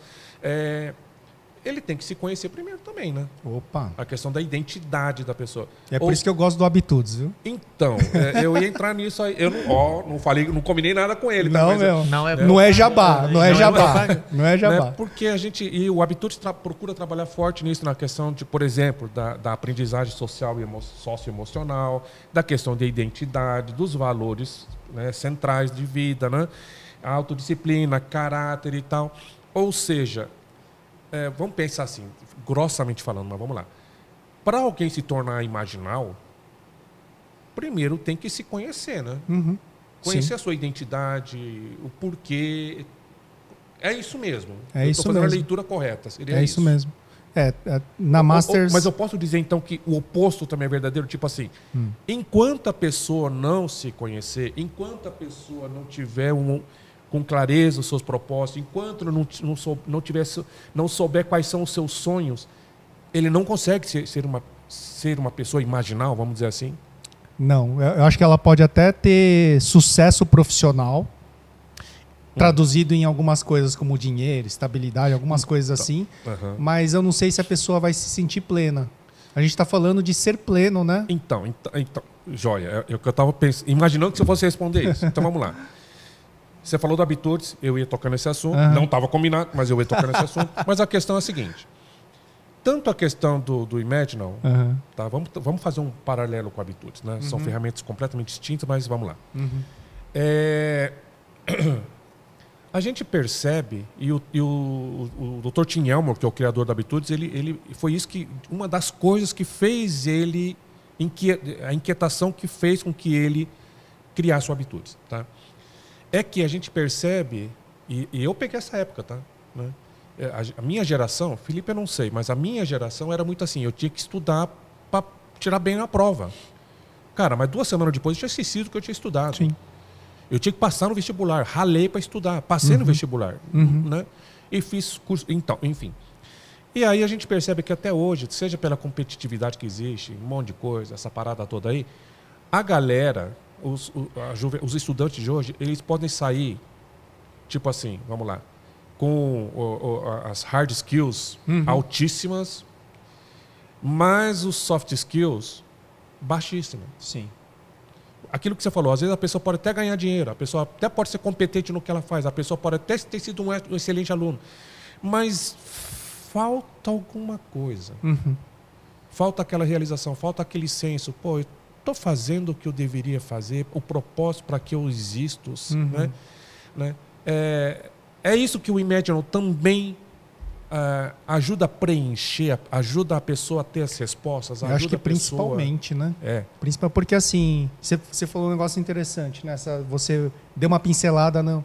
Ele tem que se conhecer primeiro também, né? Opa! A questão da identidade da pessoa. Por isso que eu gosto do Habitudes, viu? Então, eu ia entrar nisso aí. Eu não falei, não combinei nada com ele. Não, tá? Não é jabá, não é jabá. Não é jabá. Porque e o Habitudes procura trabalhar forte nisso, na questão de, por exemplo, da aprendizagem social e socioemocional, da questão da identidade, dos valores, né, centrais de vida, né? A autodisciplina, caráter e tal. Ou seja, vamos pensar assim, grossamente falando, mas vamos lá. Para alguém se tornar imaginal, primeiro tem que se conhecer, né? Conhecer a sua identidade, o porquê. É isso mesmo. Eu estou fazendo a leitura correta. É isso mesmo. Na Masters... Mas eu posso dizer, então, que o oposto também é verdadeiro? Tipo assim, enquanto a pessoa não se conhecer, enquanto a pessoa não tiver com clareza os seus propósitos, enquanto não souber quais são os seus sonhos, ele não consegue ser uma pessoa imaginal, vamos dizer assim? Não, eu acho que ela pode até ter sucesso profissional, traduzido em algumas coisas como dinheiro, estabilidade, algumas coisas assim, mas eu não sei se a pessoa vai se sentir plena. A gente está falando de ser pleno, né? Então joia, eu estava imaginando que você fosse responder isso. Então vamos lá. Você falou do Habitudes, eu ia tocar nesse assunto. Não estava combinado, mas eu ia tocar nesse assunto. Mas a questão é a seguinte. Tanto a questão do Imaginal, tá? Vamos fazer um paralelo com Habitudes, né? São ferramentas completamente distintas, mas vamos lá. A gente percebe, e o Dr. Tim Elmore, que é o criador da Habitudes, ele foi isso que uma das coisas que fez ele, a inquietação que fez com que ele criasse o Habitudes, tá? É que a gente percebe, e eu peguei essa época, tá? Né? A minha geração, Felipe eu não sei, mas a minha geração era muito assim, eu tinha que estudar para tirar bem na prova. Cara, mas 2 semanas depois eu tinha esquecido o que eu tinha estudado. Sim. Eu tinha que passar no vestibular, ralei para estudar, passei no vestibular, né? E fiz curso, então, enfim. E aí a gente percebe que até hoje, seja pela competitividade que existe, um monte de coisa, essa parada toda aí, a galera... Os estudantes de hoje, eles podem sair, tipo assim, vamos lá, com as hard skills altíssimas, mas os soft skills baixíssimos. Sim. Aquilo que você falou, às vezes a pessoa pode até ganhar dinheiro, a pessoa até pode ser competente no que ela faz, a pessoa pode até ter sido um excelente aluno, mas falta alguma coisa. Falta aquela realização, falta aquele senso, pô, estou fazendo o que eu deveria fazer, o propósito para que eu existo, né? É isso que o Imaginal também ajuda a preencher, ajuda a pessoa a ter as respostas. Eu acho que principalmente, né? Principalmente porque assim, você falou um negócio interessante, né? Você deu uma pincelada no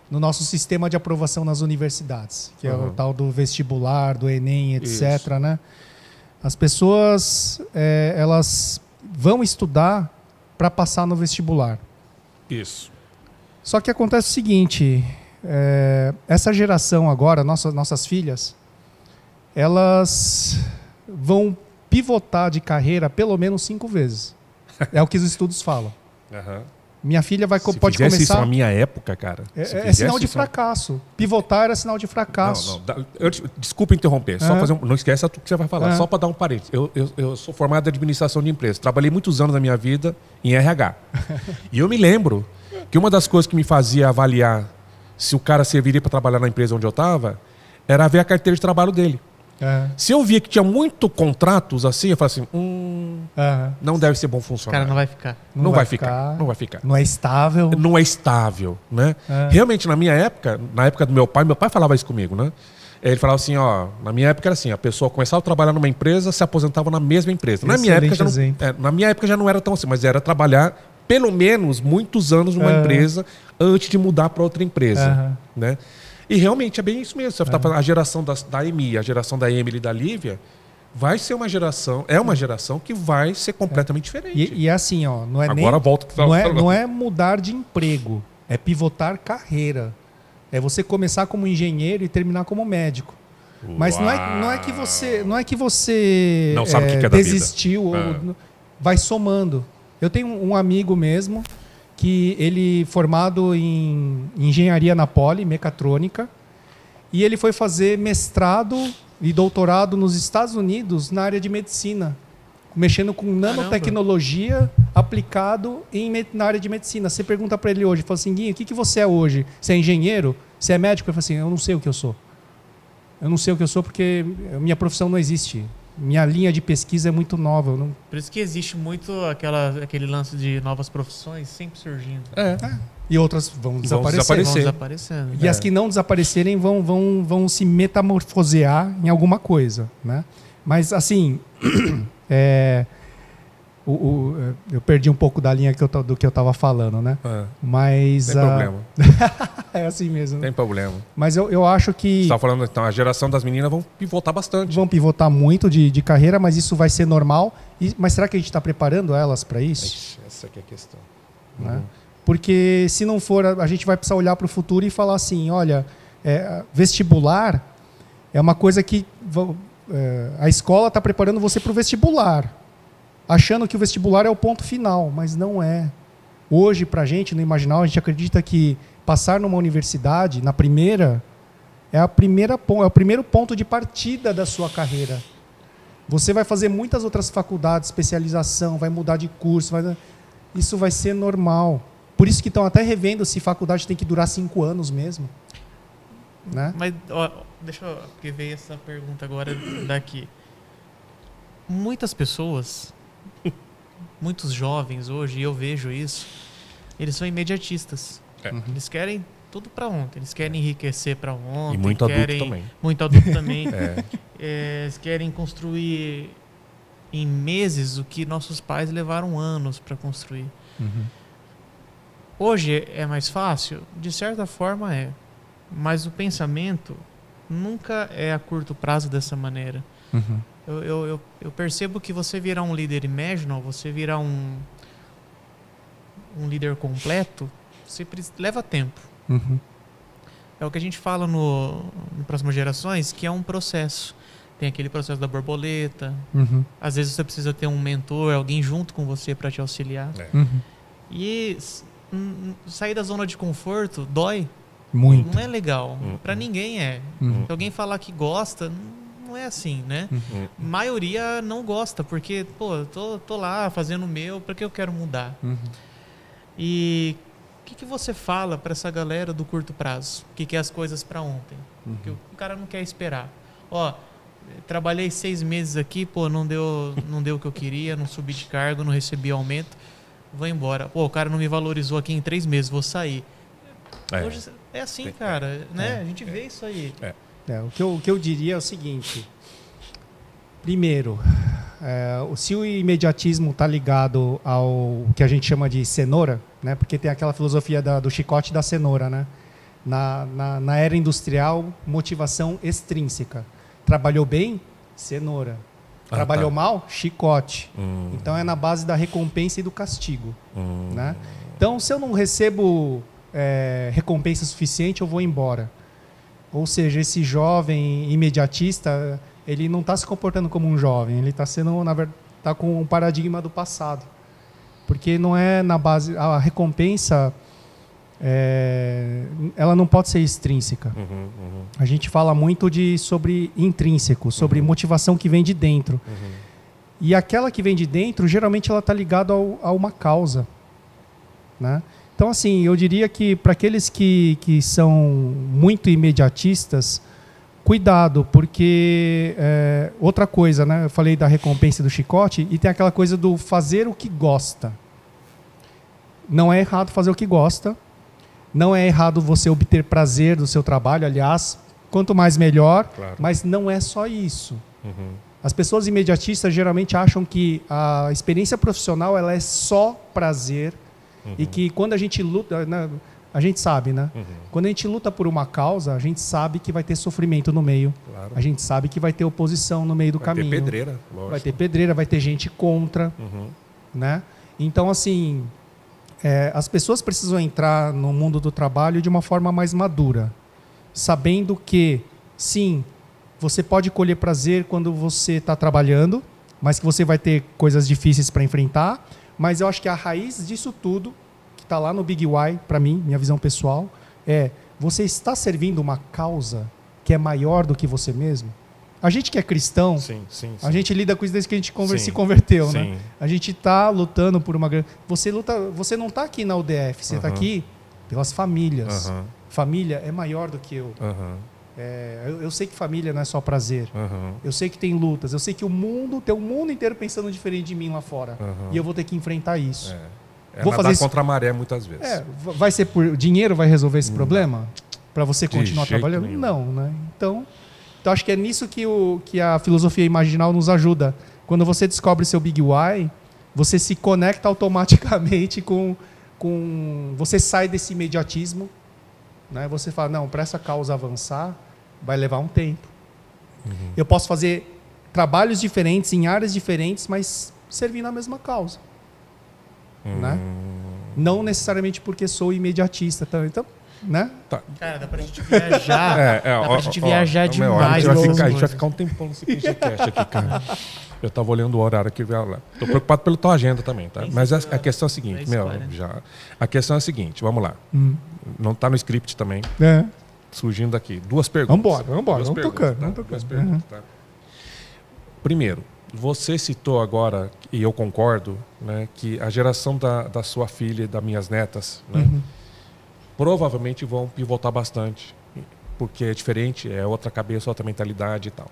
nosso sistema de aprovação nas universidades, que é o tal do vestibular, do Enem, etc., né? As pessoas, elas vão estudar para passar no vestibular. Isso. Só que acontece o seguinte, essa geração agora, nossas filhas, elas vão pivotar de carreira pelo menos 5 vezes. É o que os estudos falam. Uhum. Minha filha pode começar... isso na minha época, cara... É sinal de fracasso. Pivotar era sinal de fracasso. Desculpa interromper. Só não esquece tudo que você vai falar. Só para dar um parênteses. Eu sou formado em administração de empresas. Trabalhei muitos anos da minha vida em RH. E eu me lembro que uma das coisas que me fazia avaliar se o cara serviria para trabalhar na empresa onde eu estava era ver a carteira de trabalho dele. Se eu via que tinha muito contratos assim, eu falava assim, não deve ser bom funcionário. O cara não vai ficar. Não vai ficar. Não é estável. Não é estável, né? Realmente, na minha época, na época do meu pai falava isso comigo, né? Ele falava assim, na minha época era assim, a pessoa começava a trabalhar numa empresa, se aposentava na mesma empresa. Na minha época já não era tão assim, mas era trabalhar pelo menos muitos anos numa empresa antes de mudar para outra empresa, né? E realmente é bem isso mesmo. Você tá falando, a geração da Emi, a geração da Emily e da Lívia, vai ser uma geração, uma geração que vai ser completamente diferente. E assim, não é agora volta que não é mudar de emprego, é pivotar carreira. É você começar como engenheiro e terminar como médico. Mas não é que você não sabe o que é desistiu ou vai somando. Eu tenho um amigo mesmo que ele formado em engenharia na Poli, mecatrônica, e ele foi fazer mestrado e doutorado nos Estados Unidos na área de medicina, mexendo com nanotecnologia aplicado na área de medicina. Você pergunta para ele hoje, fala assim, Guinho, o que você é hoje? Você é engenheiro? Você é médico? Ele fala assim, eu não sei o que eu sou. Eu não sei o que eu sou porque minha profissão não existe. Minha linha de pesquisa é muito nova. Por isso que existe muito aquele lance de novas profissões sempre surgindo. E outras vão desaparecendo. E as que não desaparecerem vão se metamorfosear em alguma coisa, né? Mas, assim, eu perdi um pouco da linha do que eu estava falando, né? Mas... Tem problema. É assim mesmo. Tem problema. Mas eu acho que... Você está falando, então, a geração das meninas vão pivotar bastante. Vão pivotar muito de carreira, mas isso vai ser normal. Mas será que a gente está preparando elas para isso? Essa aqui é a questão. Né? Porque se não for, a gente vai precisar olhar para o futuro e falar assim, olha, vestibular é uma coisa que a escola está preparando você para o vestibular, achando que o vestibular é o ponto final, mas não é. Hoje, para a gente, no Imaginal, a gente acredita que passar numa universidade, na primeira, é o primeiro ponto de partida da sua carreira. Você vai fazer muitas outras faculdades, especialização, vai mudar de curso, isso vai ser normal. Por isso que estão até revendo se faculdade tem que durar 5 anos mesmo. Né? Mas, deixa eu... Porque veio essa pergunta agora daqui. Muitas pessoas, muitos jovens hoje, e eu vejo isso, eles são imediatistas. Eles querem tudo para ontem. Eles querem enriquecer para ontem. E muito adulto também. Muito adulto também. Eles querem construir em meses o que nossos pais levaram anos para construir. Hoje é mais fácil? De certa forma é. Mas o pensamento nunca é a curto prazo dessa maneira. Eu percebo que você virar um líder imaginal, você virar um líder completo, leva tempo. É o que a gente fala no Próximas Gerações, que é um processo. Tem aquele processo da borboleta. Às vezes você precisa ter um mentor, alguém junto com você para te auxiliar. E sair da zona de conforto dói. Muito. Não é legal. Para ninguém é. Se alguém falar que gosta, não é assim, né? A maioria não gosta, porque, tô lá fazendo o meu, para que eu quero mudar? E o que você fala para essa galera do curto prazo? Que quer as coisas para ontem? Que o cara não quer esperar. Trabalhei 6 meses aqui, não deu o que eu queria, não subi de cargo, não recebi aumento, vou embora. O cara não me valorizou aqui em 3 meses, vou sair. Hoje é assim, cara, né? A gente vê isso aí. O que eu diria é o seguinte. Primeiro, se o imediatismo está ligado ao que a gente chama de cenoura, né? Porque tem aquela filosofia do chicote da cenoura, né? Na era industrial, motivação extrínseca. Trabalhou bem? Cenoura. Trabalhou mal? Chicote. Então é na base da recompensa e do castigo. Né? Então, se eu não recebo recompensa suficiente, eu vou embora. Ou seja, esse jovem imediatista, ele não está se comportando como um jovem, ele está sendo, na verdade, tá com um paradigma do passado. Porque não é na base... A recompensa, ela não pode ser extrínseca. A gente fala muito sobre intrínseco, sobre motivação que vem de dentro. E aquela que vem de dentro, geralmente ela está ligada a uma causa. Né? Então, assim, eu diria que para aqueles que são muito imediatistas, cuidado, porque outra coisa, né? Eu falei da recompensa do chicote e tem aquela coisa do fazer o que gosta. Não é errado fazer o que gosta, não é errado você obter prazer do seu trabalho, aliás, quanto mais melhor, claro. Mas não é só isso. As pessoas imediatistas geralmente acham que a experiência profissional ela é só prazer e que quando a gente luta... Né, a gente sabe, né? Quando a gente luta por uma causa, a gente sabe que vai ter sofrimento no meio. Claro. A gente sabe que vai ter oposição no meio do caminho. Vai ter pedreira, lógico. Vai ter pedreira, vai ter gente contra. Né? Então, assim, as pessoas precisam entrar no mundo do trabalho de uma forma mais madura. Sabendo que, sim, você pode colher prazer quando você está trabalhando, mas que você vai ter coisas difíceis para enfrentar. Mas eu acho que a raiz disso tudo... está lá no Big Why, para mim, minha visão pessoal, você está servindo uma causa que é maior do que você mesmo? A gente que é cristão, sim. A gente lida com isso desde que a gente se converteu. Né? A gente está lutando por uma... Você não está aqui na UDF, você está aqui pelas famílias. Família é maior do que eu. Eu sei que família não é só prazer. Eu sei que tem lutas. Eu sei que tem o mundo inteiro pensando diferente de mim lá fora. E eu vou ter que enfrentar isso. Vou fazer contra a maré muitas vezes. Vai ser por dinheiro vai resolver esse problema? Para você continuar trabalhando? Nenhum. Não, né? Então acho que é nisso que a filosofia imaginal nos ajuda. Quando você descobre seu Big Why, você se conecta automaticamente com você sai desse imediatismo, né? Você fala, não, para essa causa avançar, vai levar um tempo. Eu posso fazer trabalhos diferentes, em áreas diferentes, mas servindo a mesma causa. Né? Não necessariamente porque sou imediatista. Então, né? Tá. Cara, dá pra gente viajar. Dá pra gente viajar demais. A gente vai ficar um tempão nesse podcast aqui, cara. Eu tava olhando o horário aqui. Tô preocupado pela tua agenda também, tá? Mas a questão é a seguinte, a questão é a seguinte, vamos lá. Não tá no script também. Surgindo aqui. Duas perguntas. Vamos tocando. Duas perguntas, tá? Primeiro, você citou agora, e eu concordo, né, que a geração da sua filha e das minhas netas, né, provavelmente vão pivotar bastante, porque é diferente, é outra cabeça, outra mentalidade e tal.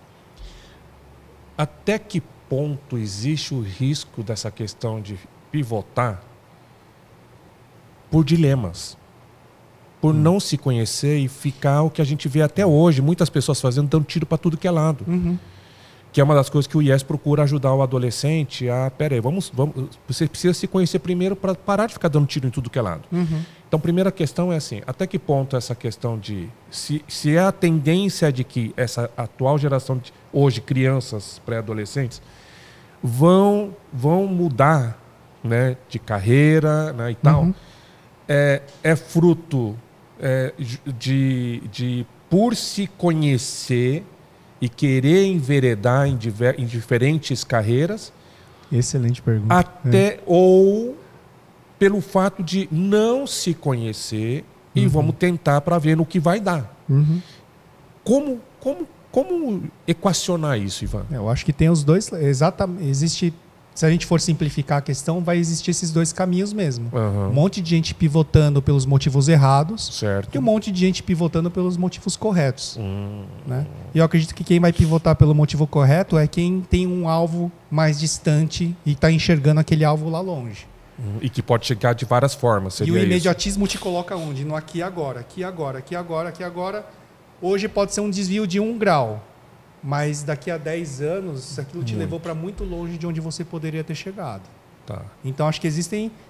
Até que ponto existe o risco dessa questão de pivotar por dilemas? Por não se conhecer e ficar o que a gente vê até hoje, muitas pessoas fazendo, dando tiro para tudo que é lado. Que é uma das coisas que o IES procura ajudar o adolescente a... Peraí, você precisa se conhecer primeiro para parar de ficar dando tiro em tudo que é lado. Então, a primeira questão é assim, até que ponto essa questão de... Se é a tendência de que essa atual geração, de hoje, crianças, pré-adolescentes, vão mudar, né, de carreira, né, e tal, é fruto de por se conhecer... e querer enveredar em diferentes carreiras. Excelente pergunta. Ou pelo fato de não se conhecer e vamos tentar para ver no que vai dar. Como equacionar isso, Ivan? Eu acho que tem os dois. Existe, se a gente for simplificar a questão, vai existir esses dois caminhos mesmo. Um monte de gente pivotando pelos motivos errados, certo, e um monte de gente pivotando pelos motivos corretos. Né? E eu acredito que quem vai pivotar pelo motivo correto é quem tem um alvo mais distante e está enxergando aquele alvo lá longe. E que pode chegar de várias formas. E o imediatismo te coloca onde? No aqui e agora, aqui e agora. Hoje pode ser um desvio de 1 grau. Mas daqui a 10 anos, aquilo te levou para muito longe de onde você poderia ter chegado. Tá. Então, acho que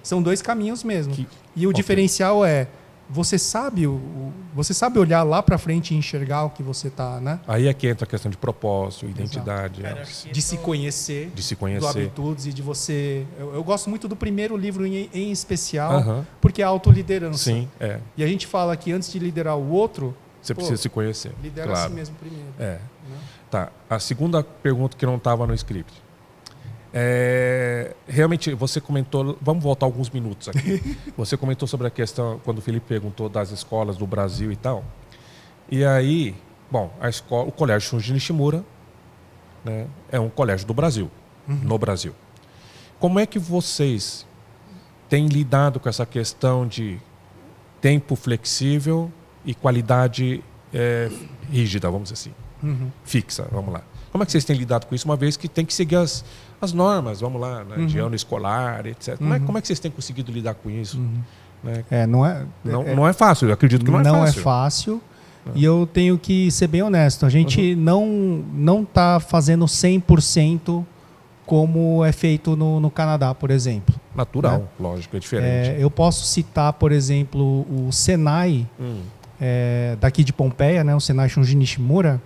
são dois caminhos mesmo. E o diferencial é, você sabe olhar lá para frente e enxergar o que você está, né? Aí é que entra a questão de propósito, identidade. De se conhecer. Do Habitudes e de você... Eu gosto muito do primeiro livro em especial, porque é a autoliderança. Sim, E a gente fala que antes de liderar o outro... Você precisa se conhecer. Lidera a si mesmo primeiro. Né? Tá. A segunda pergunta que não estava no script. Realmente, você comentou... Vamos voltar alguns minutos aqui. Você comentou sobre a questão, quando o Felipe perguntou das escolas do Brasil e tal. E aí, bom, o Colégio Shunji Nishimura, né, é um colégio do Brasil, no Brasil. Como é que vocês têm lidado com essa questão de tempo flexível e qualidade rígida, vamos dizer assim, fixa, vamos lá. Como é que vocês têm lidado com isso, uma vez que tem que seguir as normas, vamos lá, né, de ano escolar, etc. Como é que vocês têm conseguido lidar com isso? Né? Não é fácil, eu acredito que não é fácil. Não é fácil. E eu tenho que ser bem honesto, a gente não está fazendo 100% como é feito no Canadá, por exemplo. Natural, né? Lógico, é diferente. Eu posso citar, por exemplo, o Senai, daqui de Pompeia, né, o Senai Shunji Nishimura,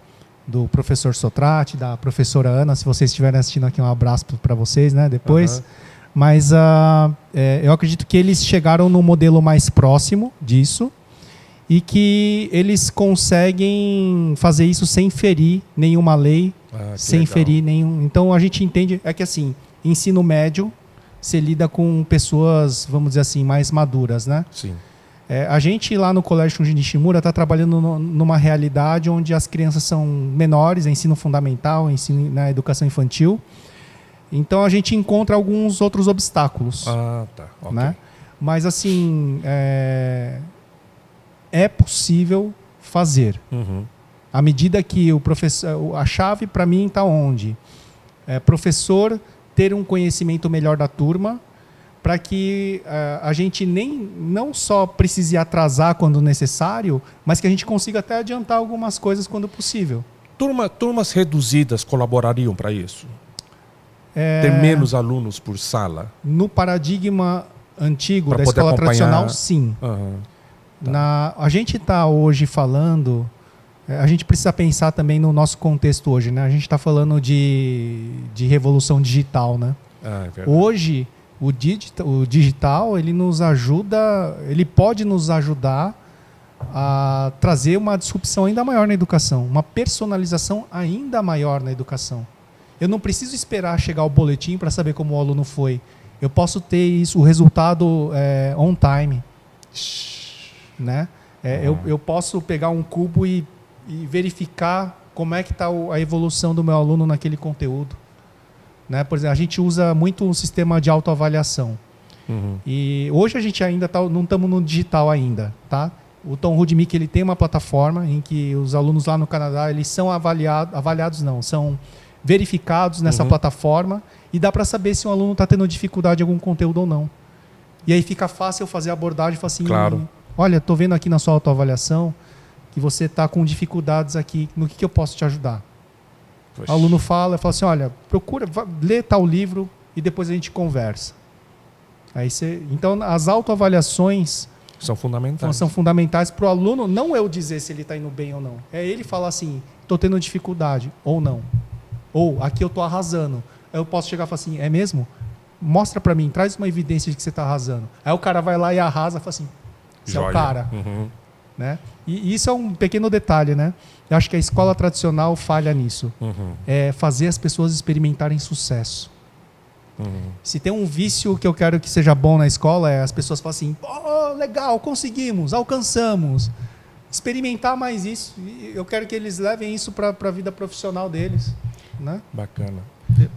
do professor Sotrate, da professora Ana. Se vocês estiverem assistindo aqui, um abraço para vocês, né, depois. Mas eu acredito que eles chegaram no modelo mais próximo disso e que eles conseguem fazer isso sem ferir nenhuma lei, sem ferir nenhum... Então, a gente entende... É que, assim, ensino médio, você lida com pessoas, vamos dizer assim, mais maduras, né? Sim. A gente lá no Colégio Shunji Nishimura está trabalhando numa realidade onde as crianças são menores, ensino fundamental, ensino na educação infantil. Então a gente encontra alguns outros obstáculos. Tá. Okay. Né? Mas assim, é possível fazer. À medida que o professor... A chave para mim está onde? Professor ter um conhecimento melhor da turma, para que a gente não só precise atrasar quando necessário, mas que a gente consiga até adiantar algumas coisas quando possível. Turmas reduzidas colaborariam para isso? Ter menos alunos por sala? No paradigma antigo da escola tradicional, sim. A gente está hoje falando... A gente precisa pensar também no nosso contexto hoje, né? A gente está falando de revolução digital, né? Hoje... O digital, ele nos ajuda, ele pode nos ajudar a trazer uma disrupção ainda maior na educação, uma personalização ainda maior na educação. Eu não preciso esperar chegar o boletim para saber como o aluno foi. Eu posso ter isso, o resultado on time. Né? Eu posso pegar um cubo e verificar como é que está a evolução do meu aluno naquele conteúdo. Né? Por exemplo, a gente usa muito um sistema de autoavaliação. E hoje a gente ainda não estamos no digital ainda. Tá? O Tom Rudnick, ele tem uma plataforma em que os alunos lá no Canadá eles são são verificados nessa plataforma e dá para saber se um aluno está tendo dificuldade em algum conteúdo ou não. E aí fica fácil eu fazer a abordagem e falar assim, olha, estou vendo aqui na sua autoavaliação que você está com dificuldades aqui, no que eu posso te ajudar? O aluno fala assim, olha, lê tal livro e depois a gente conversa. Então, as autoavaliações são fundamentais. São fundamentais para o aluno, não eu dizer se ele está indo bem ou não. É ele falar assim, estou tendo dificuldade, ou não. Ou, aqui eu estou arrasando. Aí eu posso chegar e falar assim, é mesmo? Mostra para mim, traz uma evidência de que você está arrasando. Aí o cara vai lá e arrasa e fala assim, você é o cara. Né? E isso é um pequeno detalhe, né? Eu acho que a escola tradicional falha nisso. É fazer as pessoas experimentarem sucesso. Se tem um vício que eu quero que seja bom na escola, as pessoas falam assim, legal, conseguimos, alcançamos. Experimentar mais isso. Eu quero que eles levem isso para a vida profissional deles. Né? Bacana.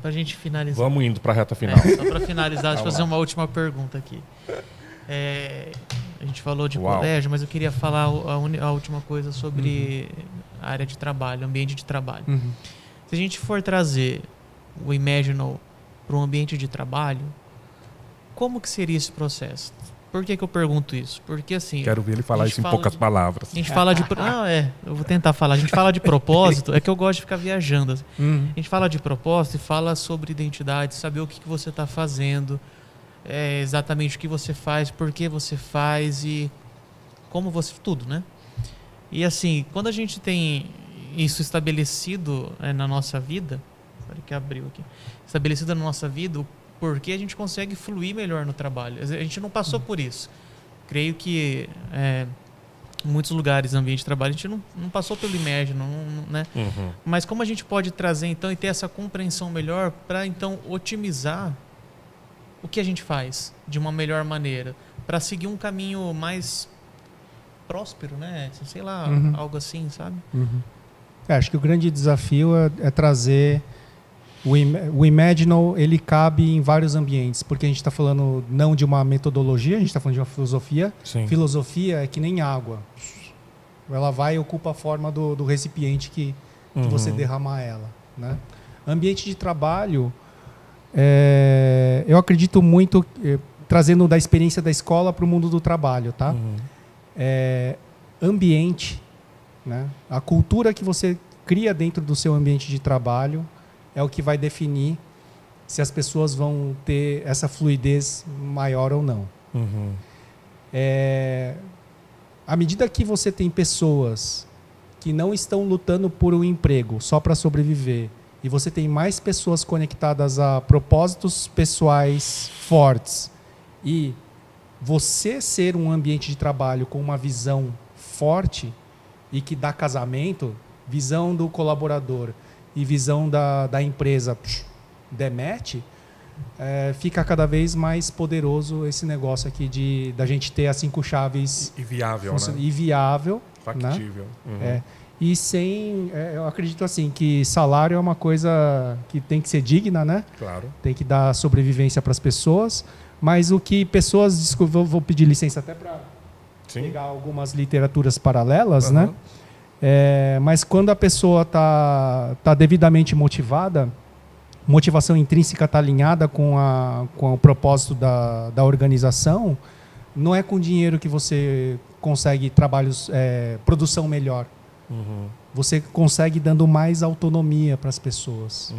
Para a gente finalizar. Vamos indo para a reta final. Só para finalizar, deixa eu fazer uma última pergunta aqui. A gente falou de colégio, mas eu queria falar a última coisa sobre a área de trabalho, ambiente de trabalho. Se a gente for trazer o Imaginal para um ambiente de trabalho, como que seria esse processo? Por que eu pergunto isso? Porque assim... Quero ver ele falar isso em poucas palavras. A gente fala de... eu vou tentar falar. A gente fala de propósito, é que eu gosto de ficar viajando. A gente fala de propósito e fala sobre identidade, saber o que você está fazendo, exatamente o que você faz, por que você faz e como você... Tudo, né? E assim, quando a gente tem isso estabelecido na nossa vida... Espera que abriu aqui. Estabelecido na nossa vida, porque a gente consegue fluir melhor no trabalho. A gente não passou por isso. Creio que em muitos lugares, no ambiente de trabalho, a gente não passou pelo Imagine, né? Mas como a gente pode trazer, então, e ter essa compreensão melhor para, então, otimizar o que a gente faz de uma melhor maneira, para seguir um caminho mais próspero, né? Sei lá, algo assim, sabe? Acho que o grande desafio é trazer... O Imaginal, ele cabe em vários ambientes, porque a gente está falando não de uma metodologia, a gente está falando de uma filosofia. Sim. Filosofia é que nem água. Ela vai e ocupa a forma do recipiente que você derramar ela, né? Ambiente de trabalho, eu acredito muito, trazendo da experiência da escola para o mundo do trabalho, tá? Ambiente, né? A cultura que você cria dentro do seu ambiente de trabalho é o que vai definir se as pessoas vão ter essa fluidez maior ou não. À medida que você tem pessoas que não estão lutando por um emprego só para sobreviver, e você tem mais pessoas conectadas a propósitos pessoais fortes, e você ser um ambiente de trabalho com uma visão forte e que dá casamento, visão do colaborador e visão da empresa demete, fica cada vez mais poderoso esse negócio aqui da gente ter as 5 chaves... E viável, né? E viável. Factível. Né? E sem... eu acredito assim, que salário é uma coisa que tem que ser digna, né? Claro. Tem que dar sobrevivência para as pessoas, mas o que pessoas... Desculpa, vou pedir licença até para pegar algumas literaturas paralelas, né? Mas quando a pessoa está devidamente motivada, motivação intrínseca está alinhada com o propósito da organização, não é com dinheiro que você consegue produção melhor. Você consegue dando mais autonomia para as pessoas,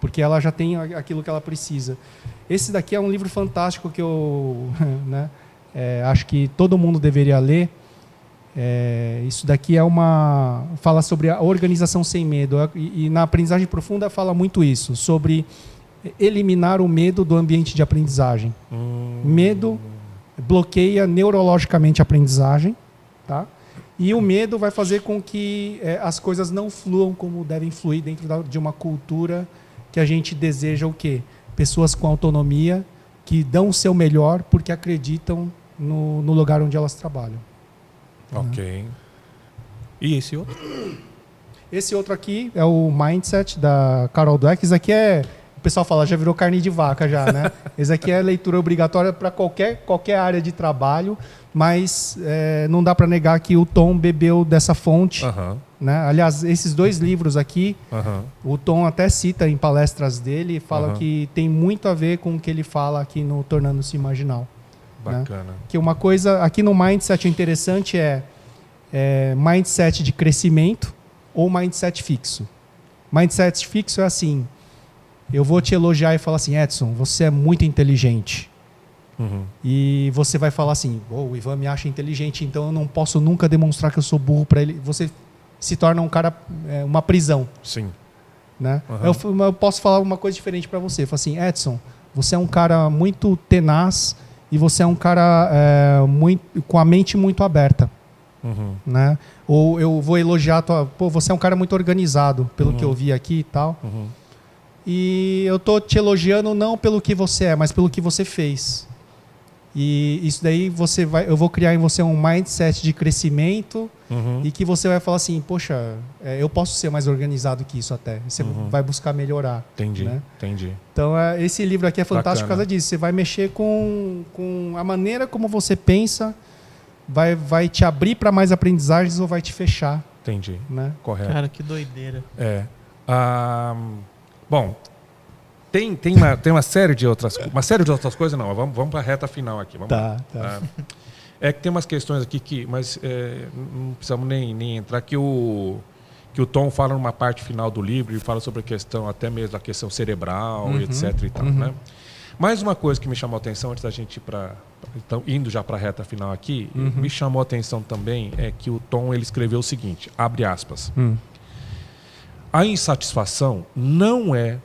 porque ela já tem aquilo que ela precisa. Esse daqui é um livro fantástico que eu né, acho que todo mundo deveria ler. Isso daqui fala sobre a organização sem medo, e na aprendizagem profunda fala muito isso, sobre eliminar o medo do ambiente de aprendizagem. Medo bloqueia neurologicamente a aprendizagem, tá? E o medo vai fazer com que as coisas não fluam como devem fluir dentro de uma cultura que a gente deseja o quê? Pessoas com autonomia, que dão o seu melhor porque acreditam no lugar onde elas trabalham. Ok. E esse outro? Esse outro aqui é o Mindset, da Carol Dweck. Esse aqui o pessoal fala, já virou carne de vaca já, né? Esse aqui é leitura obrigatória para qualquer área de trabalho, mas não dá para negar que o Tom bebeu dessa fonte. Né? Aliás, esses 2 livros aqui, o Tom até cita em palestras dele, fala que tem muito a ver com o que ele fala aqui no Tornando-se Imaginal. Bacana. Né? Que uma coisa aqui no Mindset interessante é mindset de crescimento ou mindset fixo. Mindset fixo é assim: eu vou te elogiar e falar assim, Edson, você é muito inteligente. E você vai falar assim, o Ivan me acha inteligente, então eu não posso nunca demonstrar que eu sou burro para ele. Você se torna um cara, uma prisão. Sim. Né? Eu posso falar uma coisa diferente para você. Eu falo assim, Edson, você é um cara muito tenaz e você é um cara com a mente muito aberta. Né? Ou eu vou elogiar você é um cara muito organizado, pelo que eu vi aqui e tal. E eu tô te elogiando não pelo que você é, mas pelo que você fez. E isso daí eu vou criar em você um mindset de crescimento e que você vai falar assim, poxa, eu posso ser mais organizado que isso até. Você vai buscar melhorar. Entendi, né? Entendi. Então, esse livro aqui é fantástico por causa disso. Você vai mexer com a maneira como você pensa, vai te abrir para mais aprendizagens ou vai te fechar. Entendi. Né? Correto. Cara, que doideira. Bom, tem uma série de outras coisas, não. Vamos para a reta final aqui. Vamos lá. É que tem umas questões aqui mas não precisamos nem entrar, que o Tom fala numa parte final do livro e fala sobre a questão, até mesmo a questão cerebral, etc. e tal, né? Mais uma coisa que me chamou a atenção antes da gente ir então, indo já para a reta final aqui, me chamou a atenção também é que o Tom ele escreveu o seguinte, abre aspas. A insatisfação não é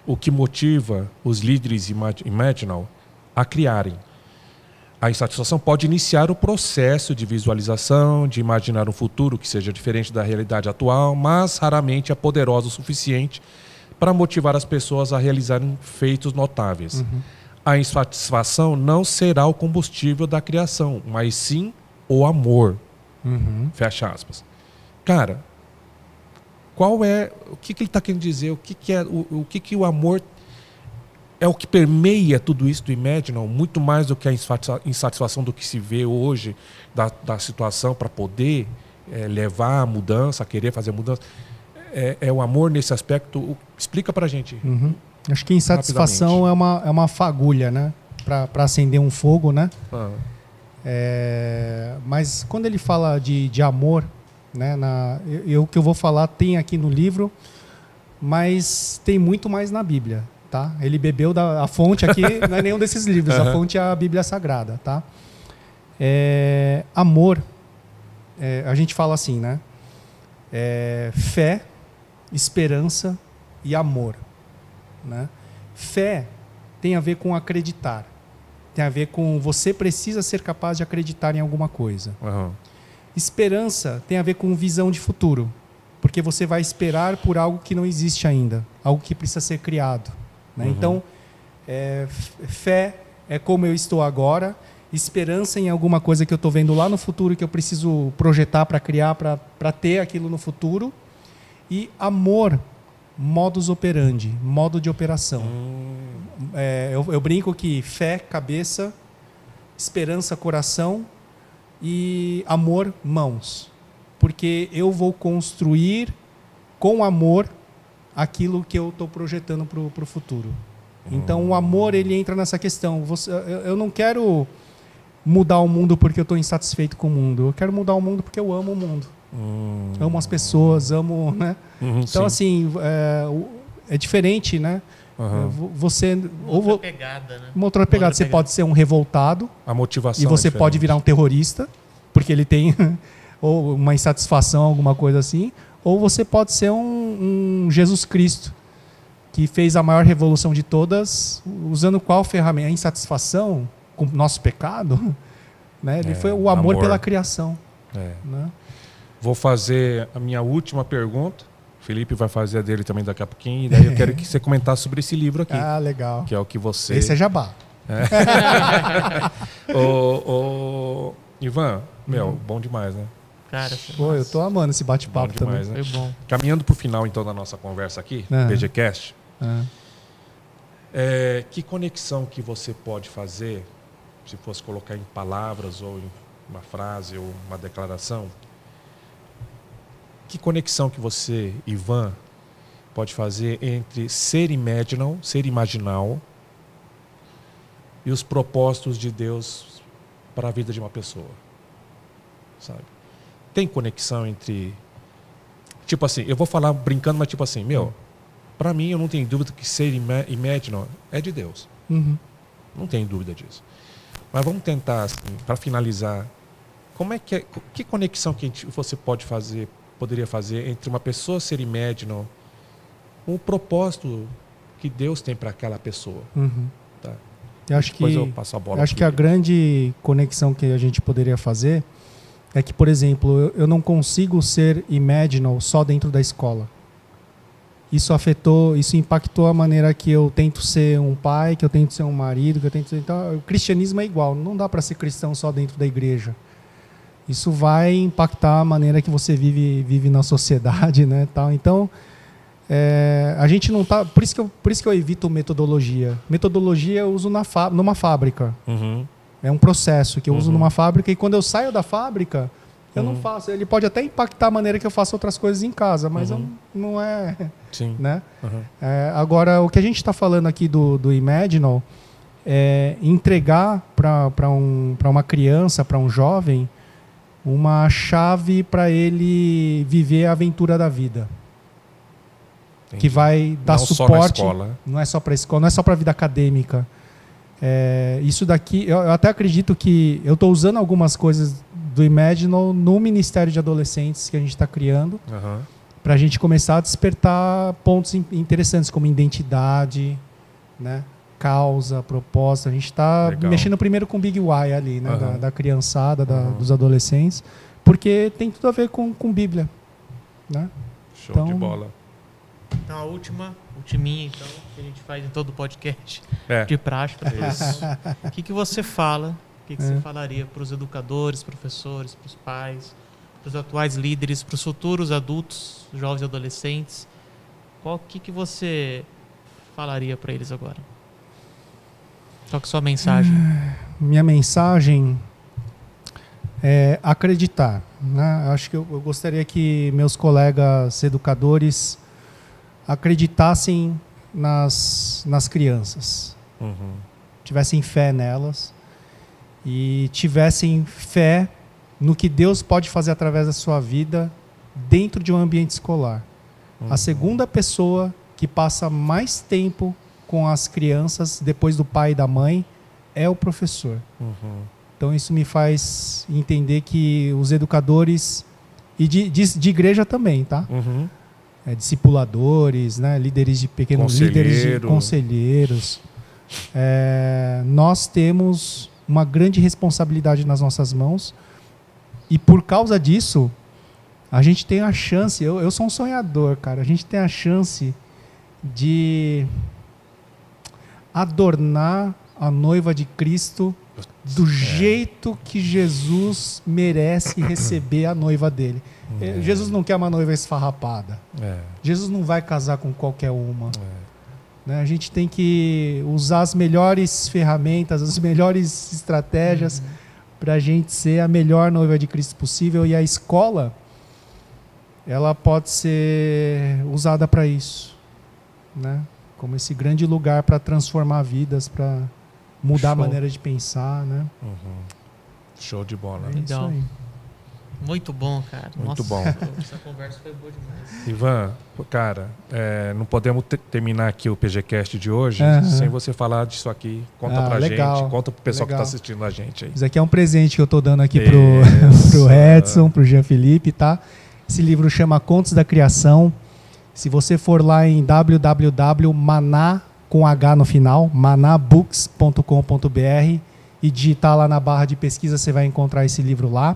o que motiva os líderes Imaginal a criarem. A insatisfação pode iniciar o processo de visualização, de imaginar um futuro que seja diferente da realidade atual, mas raramente é poderosa o suficiente para motivar as pessoas a realizarem feitos notáveis. A insatisfação não será o combustível da criação, mas sim o amor. Fecha aspas. Cara, qual é o que ele está querendo dizer? O que o amor é o que permeia tudo isso do Imaginal, muito mais do que a insatisfação do que se vê hoje da situação para poder levar a mudança, querer fazer a mudança. É o amor nesse aspecto. Explica para a gente. Acho que insatisfação é uma fagulha, né? Para acender um fogo, né? Mas quando ele fala de amor, né? O que eu vou falar tem aqui no livro, mas tem muito mais na Bíblia. Tá? Ele bebeu a fonte aqui, não é nenhum desses livros, a fonte é a Bíblia Sagrada. Tá? Amor, a gente fala assim, né? Fé, esperança e amor. Né? Fé tem a ver com acreditar, tem a ver com você precisa ser capaz de acreditar em alguma coisa. Esperança tem a ver com visão de futuro, porque você vai esperar por algo que não existe ainda, algo que precisa ser criado. Né? Então, fé é como eu estou agora, esperança em alguma coisa que eu estou vendo lá no futuro que eu preciso projetar para criar, para ter aquilo no futuro. E amor, modus operandi, modo de operação. Eu brinco que fé, cabeça, esperança, coração e amor, mãos. Porque eu vou construir com amor aquilo que eu estou projetando para o futuro. Então, o amor, ele entra nessa questão. Eu não quero mudar o mundo porque eu estou insatisfeito com o mundo. Eu quero mudar o mundo porque eu amo o mundo. Amo as pessoas, amo... Né? Então, assim, é diferente, né? Você... Uma outra pegada, né? Uma outra pegada. Você pode ser um revoltado. A motivação e você pode virar um terrorista, porque ele tem ou uma insatisfação, alguma coisa assim. Ou você pode ser um Jesus Cristo, que fez a maior revolução de todas, usando qual ferramenta? A insatisfação com o nosso pecado? Né? Ele foi o amor pela criação. Né? Vou fazer a minha última pergunta. O Felipe vai fazer a dele também daqui a pouquinho. E daí eu quero que você comentasse sobre esse livro aqui. Legal. Que é o que você... Esse é jabá. Ivan, bom demais, né? Cara, eu tô amando esse bate-papo também. Né? Foi bom. Caminhando para o final, então, da nossa conversa aqui, BGCast, que conexão que você pode fazer, se fosse colocar em palavras ou em uma frase ou uma declaração, que conexão que você, Ivan, pode fazer entre ser imaginal e os propósitos de Deus para a vida de uma pessoa? Sabe? Tem conexão entre... Tipo assim, eu vou falar brincando, mas tipo assim, para mim eu não tenho dúvida que ser imaginal é de Deus. Não tenho dúvida disso. Mas vamos tentar, assim, para finalizar, que conexão que você poderia fazer entre uma pessoa ser imaginal, o propósito que Deus tem para aquela pessoa? Tá? Eu acho que a grande conexão que a gente poderia fazer é que, por exemplo, eu não consigo ser imaginal só dentro da escola. Isso impactou a maneira que eu tento ser um pai, que eu tento ser um marido, que eu tento ser... Então, o cristianismo é igual, não dá para ser cristão só dentro da igreja. Isso vai impactar a maneira que você vive na sociedade, né, tal. Então, a gente não tá... Por isso que eu evito metodologia. Metodologia eu uso numa fábrica. É um processo que eu uso numa fábrica, e quando eu saio da fábrica, eu não faço. Ele pode até impactar a maneira que eu faço outras coisas em casa, mas não é... Sim. Né? Agora, o que a gente está falando aqui do Imaginal é entregar para uma criança, para um jovem, uma chave para ele viver a aventura da vida. Entendi. Que vai dar suporte. Só na escola. Não é só para a escola, não é só para a vida acadêmica. Isso daqui, eu até acredito que eu estou usando algumas coisas do Imaginal no Ministério de Adolescentes que a gente está criando, para a gente começar a despertar pontos interessantes como identidade, né? Causa, propósito. A gente está mexendo primeiro com o Big Why ali, né? Da criançada, dos adolescentes, porque tem tudo a ver com Bíblia, né? Show de bola. Então a ultiminha então, que a gente faz em todo o podcast de praxe para isso. O que você fala, o que você falaria para os educadores, professores, para os pais, para os atuais líderes, para os futuros adultos, jovens e adolescentes? O que você falaria para eles agora? Qual que é a sua mensagem? Minha mensagem é acreditar, né? Acho que eu gostaria que meus colegas educadores acreditassem nas crianças, tivessem fé nelas e tivessem fé no que Deus pode fazer através da sua vida dentro de um ambiente escolar. A segunda pessoa que passa mais tempo com as crianças, depois do pai e da mãe, é o professor. Então isso me faz entender que os educadores, e de igreja também, tá? Discipuladores, né? Líderes de pequenos líderes, de conselheiros. Nós temos uma grande responsabilidade nas nossas mãos e por causa disso, a gente tem a chance, eu sou um sonhador, cara, a gente tem a chance de adornar a noiva de Cristo do jeito que Jesus merece receber a noiva dele. Jesus não quer uma noiva esfarrapada. Jesus não vai casar com qualquer uma. Né? A gente tem que usar as melhores ferramentas, as melhores estratégias para a gente ser a melhor noiva de Cristo possível. E a escola, ela pode ser usada para isso, né? Como esse grande lugar para transformar vidas, para mudar a maneira de pensar, né? Show de bola. Isso aí. Muito bom, cara. Muito bom. Essa conversa foi boa demais. Ivan, cara, não podemos terminar aqui o PGCast de hoje sem você falar disso aqui. Conta pra gente, conta pro pessoal que tá assistindo a gente aí. Isso aqui é um presente que eu tô dando aqui pro Edson, pro Jean Felipe, tá? Esse livro chama Contos da Criação. Se você for lá em www.maná, com H no final, manabooks.com.br e digitar lá na barra de pesquisa, você vai encontrar esse livro lá.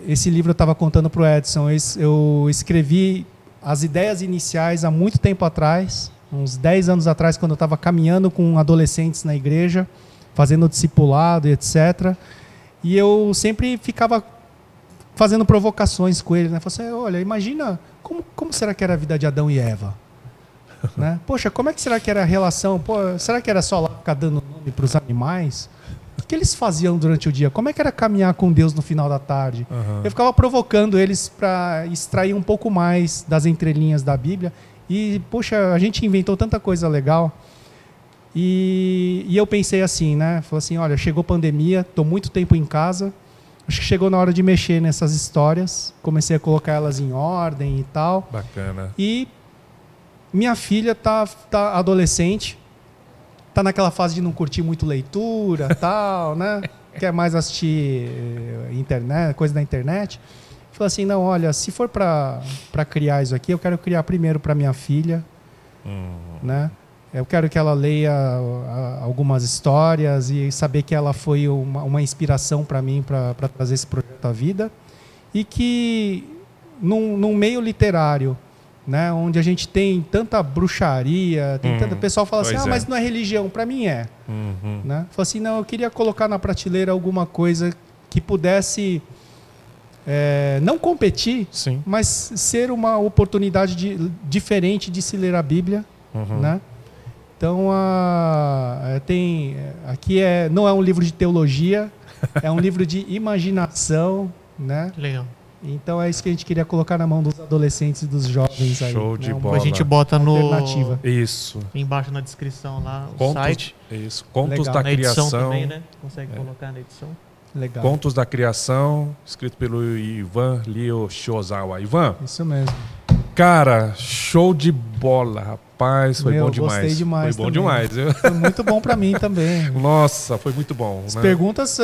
Esse livro eu estava contando para o Edson, eu escrevi as ideias iniciais há muito tempo atrás, uns 10 anos atrás, quando eu estava caminhando com adolescentes na igreja, fazendo discipulado e etc. E eu sempre ficava fazendo provocações com ele, né? Falei assim, olha, imagina como será que era a vida de Adão e Eva? Né? Poxa, como é que será que era a relação? Pô, será que era só lá ficar dando nome para os animais? O que eles faziam durante o dia? Como é que era caminhar com Deus no final da tarde? Eu ficava provocando eles para extrair um pouco mais das entrelinhas da Bíblia. E, poxa, a gente inventou tanta coisa legal. E eu pensei assim, né? Falei assim, olha, chegou pandemia, estou muito tempo em casa. Acho que chegou na hora de mexer nessas histórias. Comecei a colocar elas em ordem e tal. Bacana. E minha filha tá adolescente, tá naquela fase de não curtir muito leitura, tal, né? Quer mais assistir internet, coisa da internet. Falei assim, não, olha, se for para criar isso aqui, eu quero criar primeiro para minha filha, né? Eu quero que ela leia algumas histórias e saber que ela foi uma inspiração para mim para trazer esse projeto à vida. E que num meio literário, né, onde a gente tem tanta bruxaria, tem tanta... O pessoal fala assim, mas não é religião, para mim é. Né? Fala assim, não, eu queria colocar na prateleira alguma coisa que pudesse não competir, mas ser uma oportunidade diferente de se ler a Bíblia, né? Então, aqui não é um livro de teologia, é um livro de imaginação, né? Legal. Então é isso que a gente queria colocar na mão dos adolescentes e dos jovens aí. Show de bola. A gente bota no... Alternativa. Isso. Embaixo na descrição lá, o Contos, site. Isso. Contos Legal. da Na edição Criação. também, né? Consegue colocar na edição. Legal. Contos da Criação, escrito pelo Ivan Lio Shozawa. Ivan? Isso mesmo. Cara, show de bola, rapaz. Rapaz, foi bom demais. Gostei demais. Foi bom demais. Foi muito bom para mim também. Nossa, foi muito bom. As perguntas,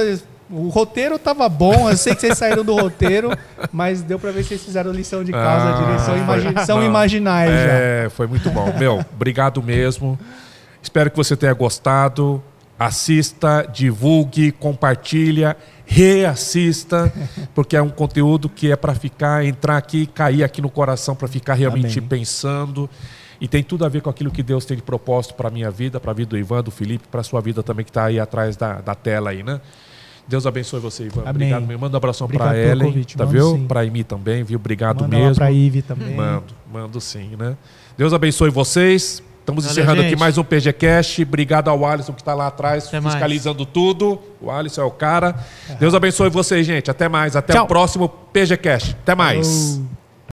o roteiro tava bom, eu sei que vocês saíram do roteiro, mas deu para ver que vocês fizeram lição de casa, são imaginais já. Foi muito bom. Meu, obrigado mesmo. Espero que você tenha gostado. Assista, divulgue, compartilha, reassista, porque é um conteúdo que é para entrar aqui, cair aqui no coração, para ficar realmente pensando. E tem tudo a ver com aquilo que Deus tem de propósito para a minha vida, para a vida do Ivan, do Felipe, para a sua vida também, que está aí atrás da tela aí, né? Deus abençoe você, Ivan. Amém. Obrigado, meu. Manda um abração para Ellen, tá, viu? Para Imi também, viu? Obrigado Manda mesmo. Para Ive também. Mando sim, né? Deus abençoe vocês. Estamos encerrando aqui mais um PGCast. Obrigado ao Alisson que está lá atrás, fiscalizando tudo. O Alisson é o cara. Deus abençoe vocês, gente. Até mais. Até o próximo PGCast. Até mais.